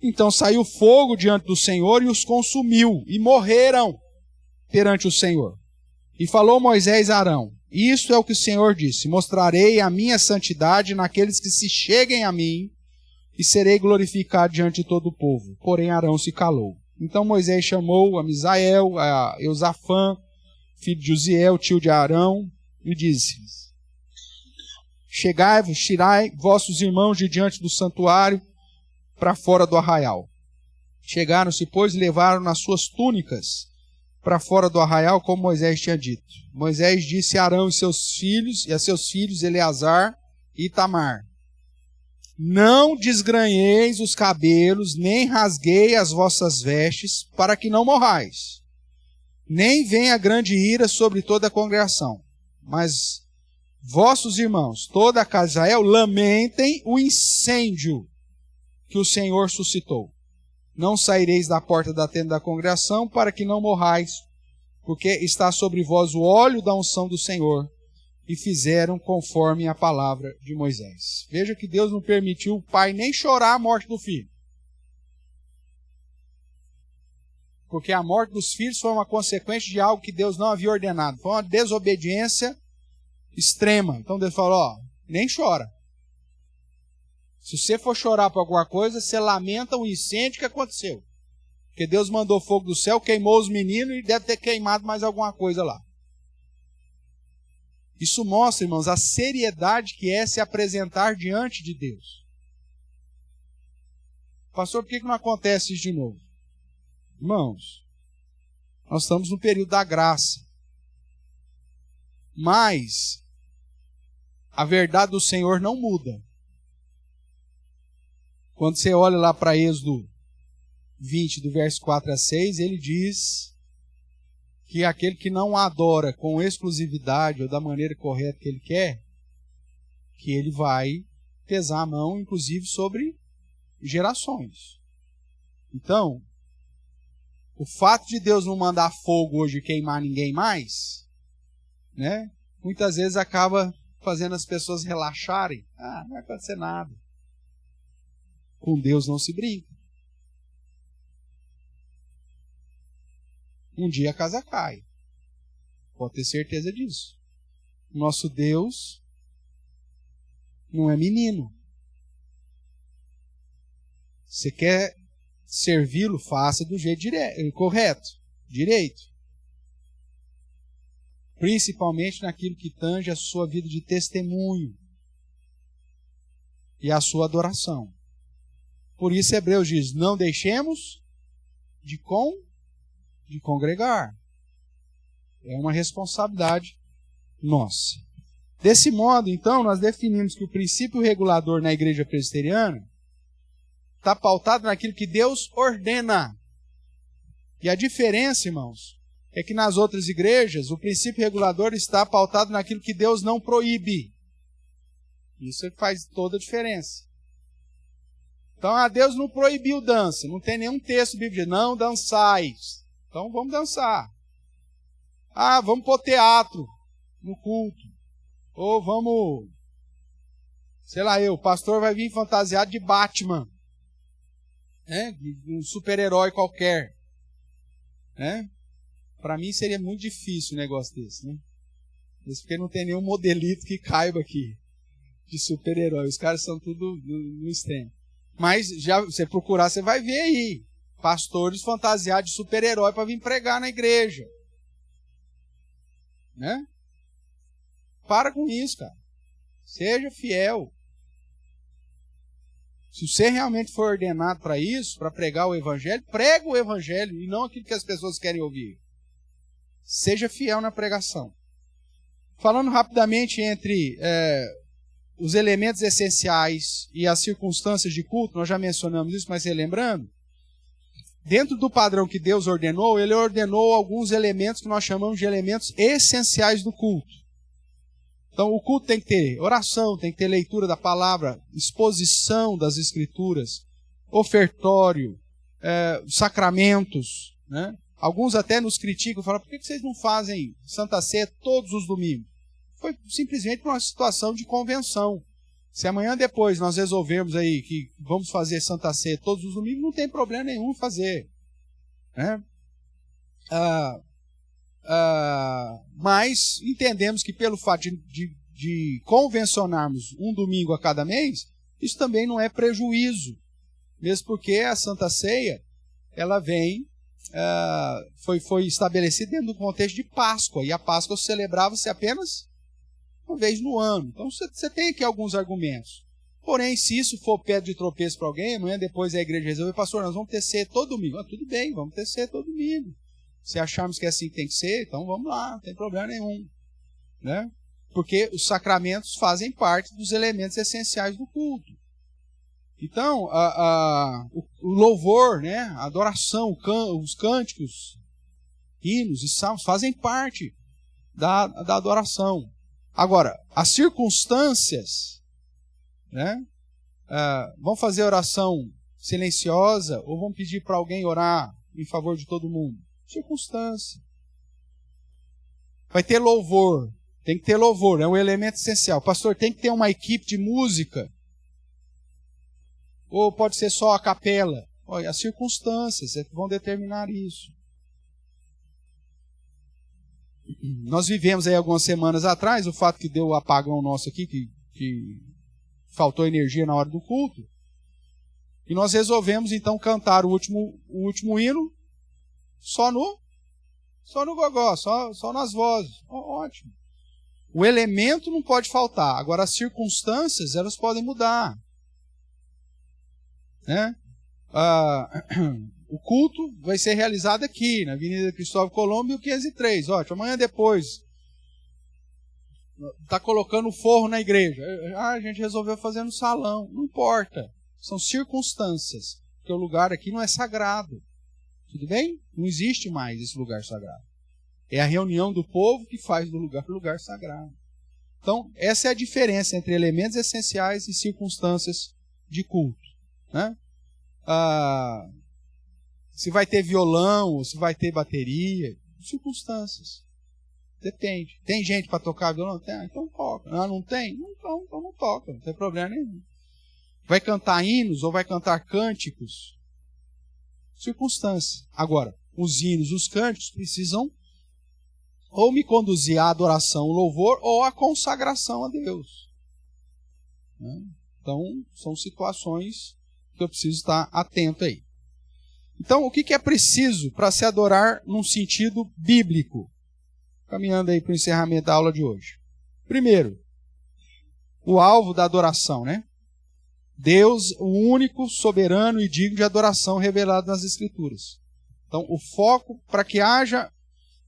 então saiu fogo diante do Senhor e os consumiu, e morreram perante o Senhor. E falou Moisés a Arão: Isto é o que o Senhor disse: Mostrarei a minha santidade naqueles que se cheguem a mim, e serei glorificado diante de todo o povo. Porém Arão se calou. Então Moisés chamou a Misael, a Eusafã, filho de Uziel, tio de Arão, e disse: Chegai-vos, tirai vossos irmãos de diante do santuário para fora do arraial. Chegaram-se, pois, e levaram nas suas túnicas para fora do arraial, como Moisés tinha dito. Moisés disse a Arão e a seus filhos Eleazar e Itamar: Não desgranheis os cabelos, nem rasguei as vossas vestes, para que não morrais. Nem venha grande ira sobre toda a congregação. Mas vossos irmãos, toda a casa de Israel, lamentem o incêndio que o Senhor suscitou. Não saireis da porta da tenda da congregação, para que não morrais, porque está sobre vós o óleo da unção do Senhor. E fizeram conforme a palavra de Moisés. Veja que Deus não permitiu o pai nem chorar a morte do filho. Porque a morte dos filhos foi uma consequência de algo que Deus não havia ordenado. Foi uma desobediência extrema. Então Deus falou: nem chora. Se você for chorar por alguma coisa, você lamenta o incêndio que aconteceu. Porque Deus mandou fogo do céu, queimou os meninos e deve ter queimado mais alguma coisa lá. Isso mostra, irmãos, a seriedade que é se apresentar diante de Deus. Pastor, por que não acontece isso de novo? Irmãos, nós estamos no período da graça. Mas a verdade do Senhor não muda. Quando você olha lá para Êxodo 20, do verso 4 a 6, ele diz que aquele que não adora com exclusividade ou da maneira correta que ele quer, que ele vai pesar a mão, inclusive, sobre gerações. Então, o fato de Deus não mandar fogo hoje e queimar ninguém mais, né, muitas vezes acaba fazendo as pessoas relaxarem. Não vai acontecer nada. Com Deus não se brinca. Um dia a casa cai. Pode ter certeza disso. Nosso Deus não é menino. Você quer servi-lo, faça do jeito correto, direito. Principalmente naquilo que tange a sua vida de testemunho e a sua adoração. Por isso Hebreus diz, não deixemos de congregar. É uma responsabilidade nossa. Desse modo, então, nós definimos que o princípio regulador na igreja presbiteriana está pautado naquilo que Deus ordena. E a diferença, irmãos, é que nas outras igrejas o princípio regulador está pautado naquilo que Deus não proíbe. Isso faz toda a diferença. Então, Deus não proibiu dança. Não tem nenhum texto bíblico, não dançais. Então, vamos dançar. Vamos pôr teatro no culto. Ou vamos, o pastor vai vir fantasiado de Batman. Né? De um super-herói qualquer. Né? Para mim seria muito difícil um negócio desse. Né? Isso porque não tem nenhum modelito que caiba aqui de super-herói. Os caras são tudo no extremo. Mas, já você procurar, você vai ver aí. Pastores fantasiados de super-herói para vir pregar na igreja. Né? Para com isso, cara. Seja fiel. Se você realmente for ordenado para isso, para pregar o evangelho, prega o evangelho e não aquilo que as pessoas querem ouvir. Seja fiel na pregação. Falando rapidamente entre os elementos essenciais e as circunstâncias de culto, nós já mencionamos isso, mas relembrando, dentro do padrão que Deus ordenou, ele ordenou alguns elementos que nós chamamos de elementos essenciais do culto. Então, o culto tem que ter oração, tem que ter leitura da palavra, exposição das escrituras, ofertório, sacramentos. Né? Alguns até nos criticam, falam, por que vocês não fazem Santa Ceia todos os domingos? Foi simplesmente uma situação de convenção. Se amanhã depois nós resolvermos aí que vamos fazer Santa Ceia todos os domingos, não tem problema nenhum em fazer. Né? Mas entendemos que pelo fato de convencionarmos um domingo a cada mês, isso também não é prejuízo. Mesmo porque a Santa Ceia, ela foi estabelecida dentro do contexto de Páscoa, e a Páscoa celebrava-se apenas uma vez no ano. Então você tem aqui alguns argumentos. Porém, se isso for pedra de tropeço para alguém, amanhã depois a igreja resolve, pastor, nós vamos ter ceia todo domingo. Tudo bem, vamos ter ceia todo domingo. Se acharmos que é assim que tem que ser, então vamos lá, não tem problema nenhum. Né? Porque os sacramentos fazem parte dos elementos essenciais do culto. Então, o louvor, né? A adoração, os cânticos, hinos e salmos fazem parte da adoração. Agora, as circunstâncias, né? Vamos fazer oração silenciosa ou vamos pedir para alguém orar em favor de todo mundo? Circunstância. Vai ter louvor. Tem que ter louvor, é um elemento essencial. Pastor, tem que ter uma equipe de música. Ou pode ser só a capela. Olha, as circunstâncias vão determinar isso. Nós vivemos aí algumas semanas atrás, o fato que deu o apagão nosso aqui, que faltou energia na hora do culto. E nós resolvemos então cantar o último hino só no gogó, só nas vozes. Ótimo. O elemento não pode faltar. Agora as circunstâncias, elas podem mudar. Né? O culto vai ser realizado aqui, na Avenida Cristóvão Colombo, 503. Ótimo. Amanhã depois está colocando forro na igreja. A gente resolveu fazer no salão. Não importa. São circunstâncias. Porque o lugar aqui não é sagrado. Tudo bem? Não existe mais esse lugar sagrado. É a reunião do povo que faz do lugar sagrado. Então, essa é a diferença entre elementos essenciais e circunstâncias de culto. Né? Se vai ter violão, ou se vai ter bateria, circunstâncias. Depende. Tem gente para tocar violão? Tem, então toca. Não tem? Então não toca. Não tem problema nenhum. Vai cantar hinos ou vai cantar cânticos? Circunstância. Agora, os hinos, os cânticos precisam ou me conduzir à adoração, ao louvor, ou à consagração a Deus. Então, são situações que eu preciso estar atento aí. Então, o que é preciso para se adorar num sentido bíblico? Caminhando aí para o encerramento da aula de hoje. Primeiro, o alvo da adoração, né? Deus, o único, soberano e digno de adoração revelado nas Escrituras. Então, o foco, para que haja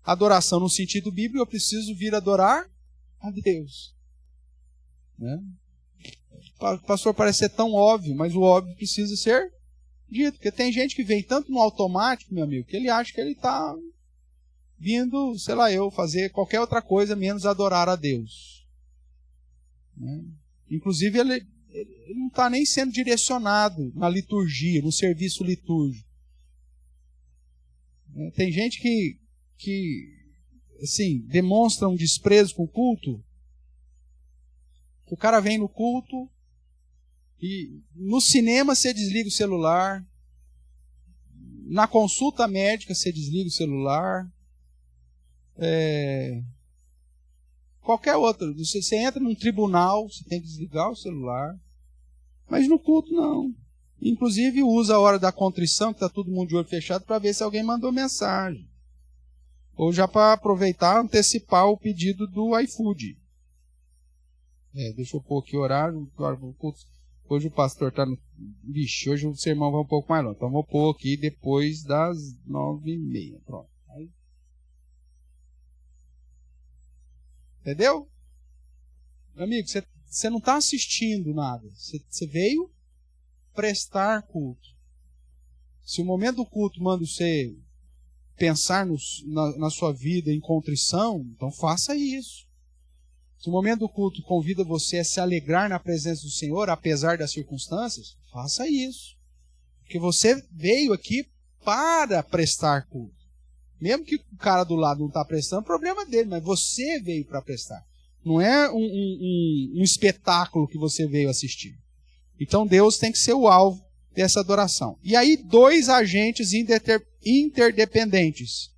adoração no sentido bíblico, eu preciso vir adorar a Deus. Né? Pastor, parece ser tão óbvio, mas o óbvio precisa ser dito. Porque tem gente que vem tanto no automático, meu amigo, que ele acha que ele está vindo, sei lá, fazer qualquer outra coisa menos adorar a Deus. Né? Inclusive, ele não está nem sendo direcionado na liturgia, no serviço litúrgico. Tem gente que assim, demonstra um desprezo com o culto. O cara vem no culto e no cinema você desliga o celular, na consulta médica você desliga o celular, qualquer outra. Você entra num tribunal, você tem que desligar o celular, mas no culto não. Inclusive usa a hora da contrição, que está todo mundo de olho fechado, para ver se alguém mandou mensagem. Ou já para aproveitar, antecipar o pedido do iFood. Deixa eu pôr aqui o horário. Hoje o pastor está no... Vixe, hoje o sermão vai um pouco mais longe. Então vou pôr aqui depois das 9h30. Pronto. Aí. Entendeu? Amigo, você não está assistindo nada. Você veio prestar culto. Se o momento do culto manda você pensar na sua vida em contrição, então faça isso. Se o momento do culto convida você a se alegrar na presença do Senhor, apesar das circunstâncias, faça isso. Porque você veio aqui para prestar culto. Mesmo que o cara do lado não está prestando, o problema é dele, mas você veio para prestar. Não é um espetáculo que você veio assistir. Então Deus tem que ser o alvo dessa adoração. E aí, dois agentes interdependentes.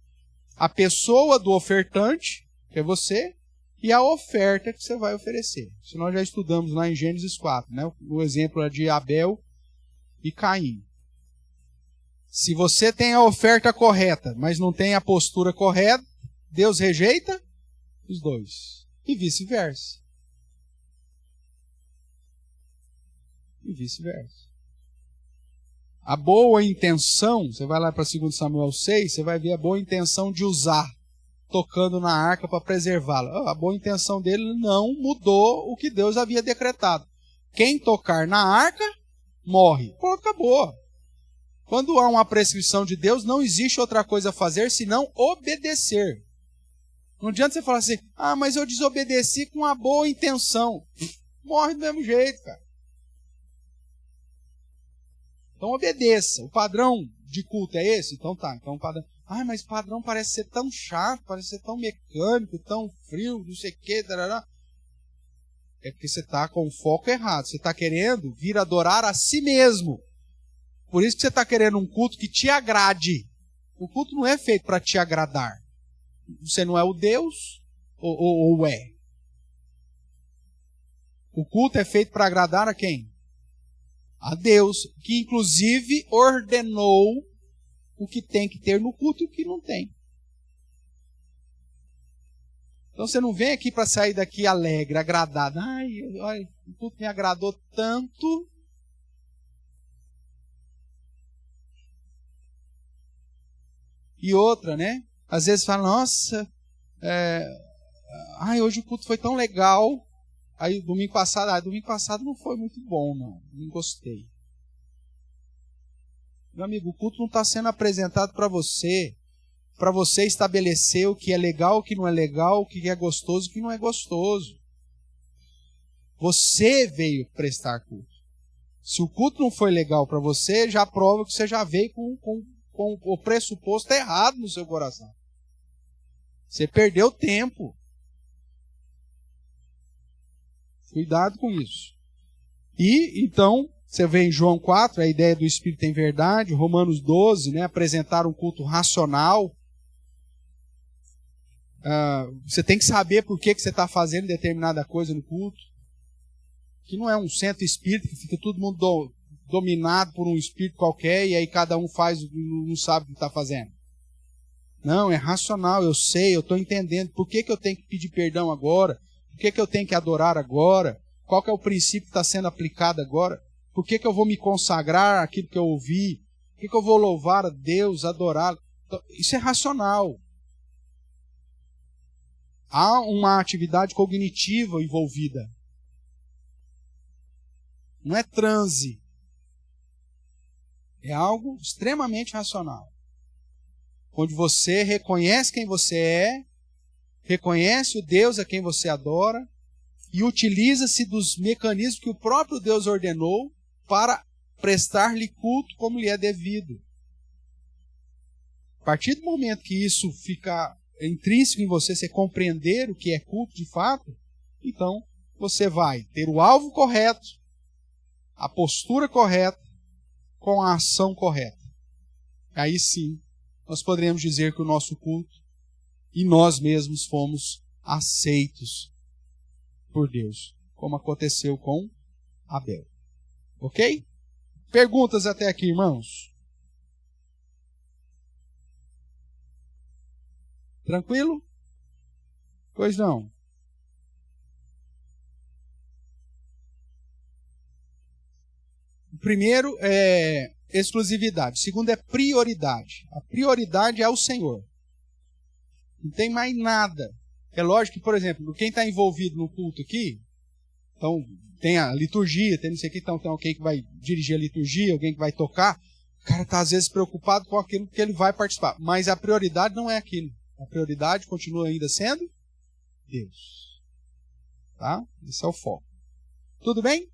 A pessoa do ofertante, que é você, e a oferta que você vai oferecer. Isso nós já estudamos lá em Gênesis 4. Né? O exemplo é de Abel e Caim. Se você tem a oferta correta, mas não tem a postura correta, Deus rejeita os dois. E vice-versa. E vice-versa. A boa intenção, você vai lá para 2 Samuel 6, você vai ver a boa intenção de usar, tocando na arca para preservá-la. A boa intenção dele não mudou o que Deus havia decretado. Quem tocar na arca, morre. Pronto, acabou. Quando há uma prescrição de Deus, não existe outra coisa a fazer senão obedecer. Não adianta você falar assim, mas eu desobedeci com uma boa intenção. Morre do mesmo jeito, cara. Então obedeça. O padrão de culto é esse? Então tá. Então o padrão. Mas o padrão parece ser tão chato, parece ser tão mecânico, tão frio, não sei o quê. Tarará. É porque você está com o foco errado. Você está querendo vir adorar a si mesmo. Por isso que você está querendo um culto que te agrade. O culto não é feito para te agradar. Você não é o Deus ou é? O culto é feito para agradar a quem? A Deus, que inclusive ordenou o que tem que ter no culto e o que não tem. Então você não vem aqui para sair daqui alegre, agradado. Ai, o culto me agradou tanto. E outra, né? Às vezes fala, nossa, hoje o culto foi tão legal. Aí domingo passado não foi muito bom, não gostei. Meu amigo, o culto não está sendo apresentado para você estabelecer o que é legal, o que não é legal, o que é gostoso, o que não é gostoso. Você veio prestar culto. Se o culto não foi legal para você, já prova que você já veio com o pressuposto errado no seu coração. Você perdeu tempo. Cuidado com isso. E, então, você vê em João 4, a ideia do Espírito em verdade, Romanos 12, né, apresentar um culto racional. Você tem que saber por que você está fazendo determinada coisa no culto. Que não é um centro espírita, que fica todo mundo dominado por um espírito qualquer, e aí cada um faz, não sabe o que está fazendo. Não, é racional, eu sei, eu estou entendendo. Por que eu tenho que pedir perdão agora? Por que eu tenho que adorar agora? Qual que é o princípio que está sendo aplicado agora? Por que eu vou me consagrar àquilo que eu ouvi? Por que eu vou louvar a Deus, adorá-lo? Então, isso é racional. Há uma atividade cognitiva envolvida. Não é transe. É algo extremamente racional. Onde você reconhece quem você é, reconhece o Deus a quem você adora e utiliza-se dos mecanismos que o próprio Deus ordenou para prestar-lhe culto como lhe é devido. A partir do momento que isso fica intrínseco em você, você compreender o que é culto de fato, então você vai ter o alvo correto, a postura correta, com a ação correta. Aí sim, nós poderemos dizer que o nosso culto e nós mesmos fomos aceitos por Deus, como aconteceu com Abel. Ok? Perguntas até aqui, irmãos? Tranquilo? Pois não. O primeiro é exclusividade. O segundo é prioridade. A prioridade é o Senhor. Não tem mais nada. É lógico que, por exemplo, quem está envolvido no culto aqui, então tem a liturgia, tem não sei o que, então tem alguém que vai dirigir a liturgia, alguém que vai tocar. O cara está às vezes preocupado com aquilo que ele vai participar. Mas a prioridade não é aquilo. A prioridade continua ainda sendo Deus. Tá? Esse é o foco. Tudo bem?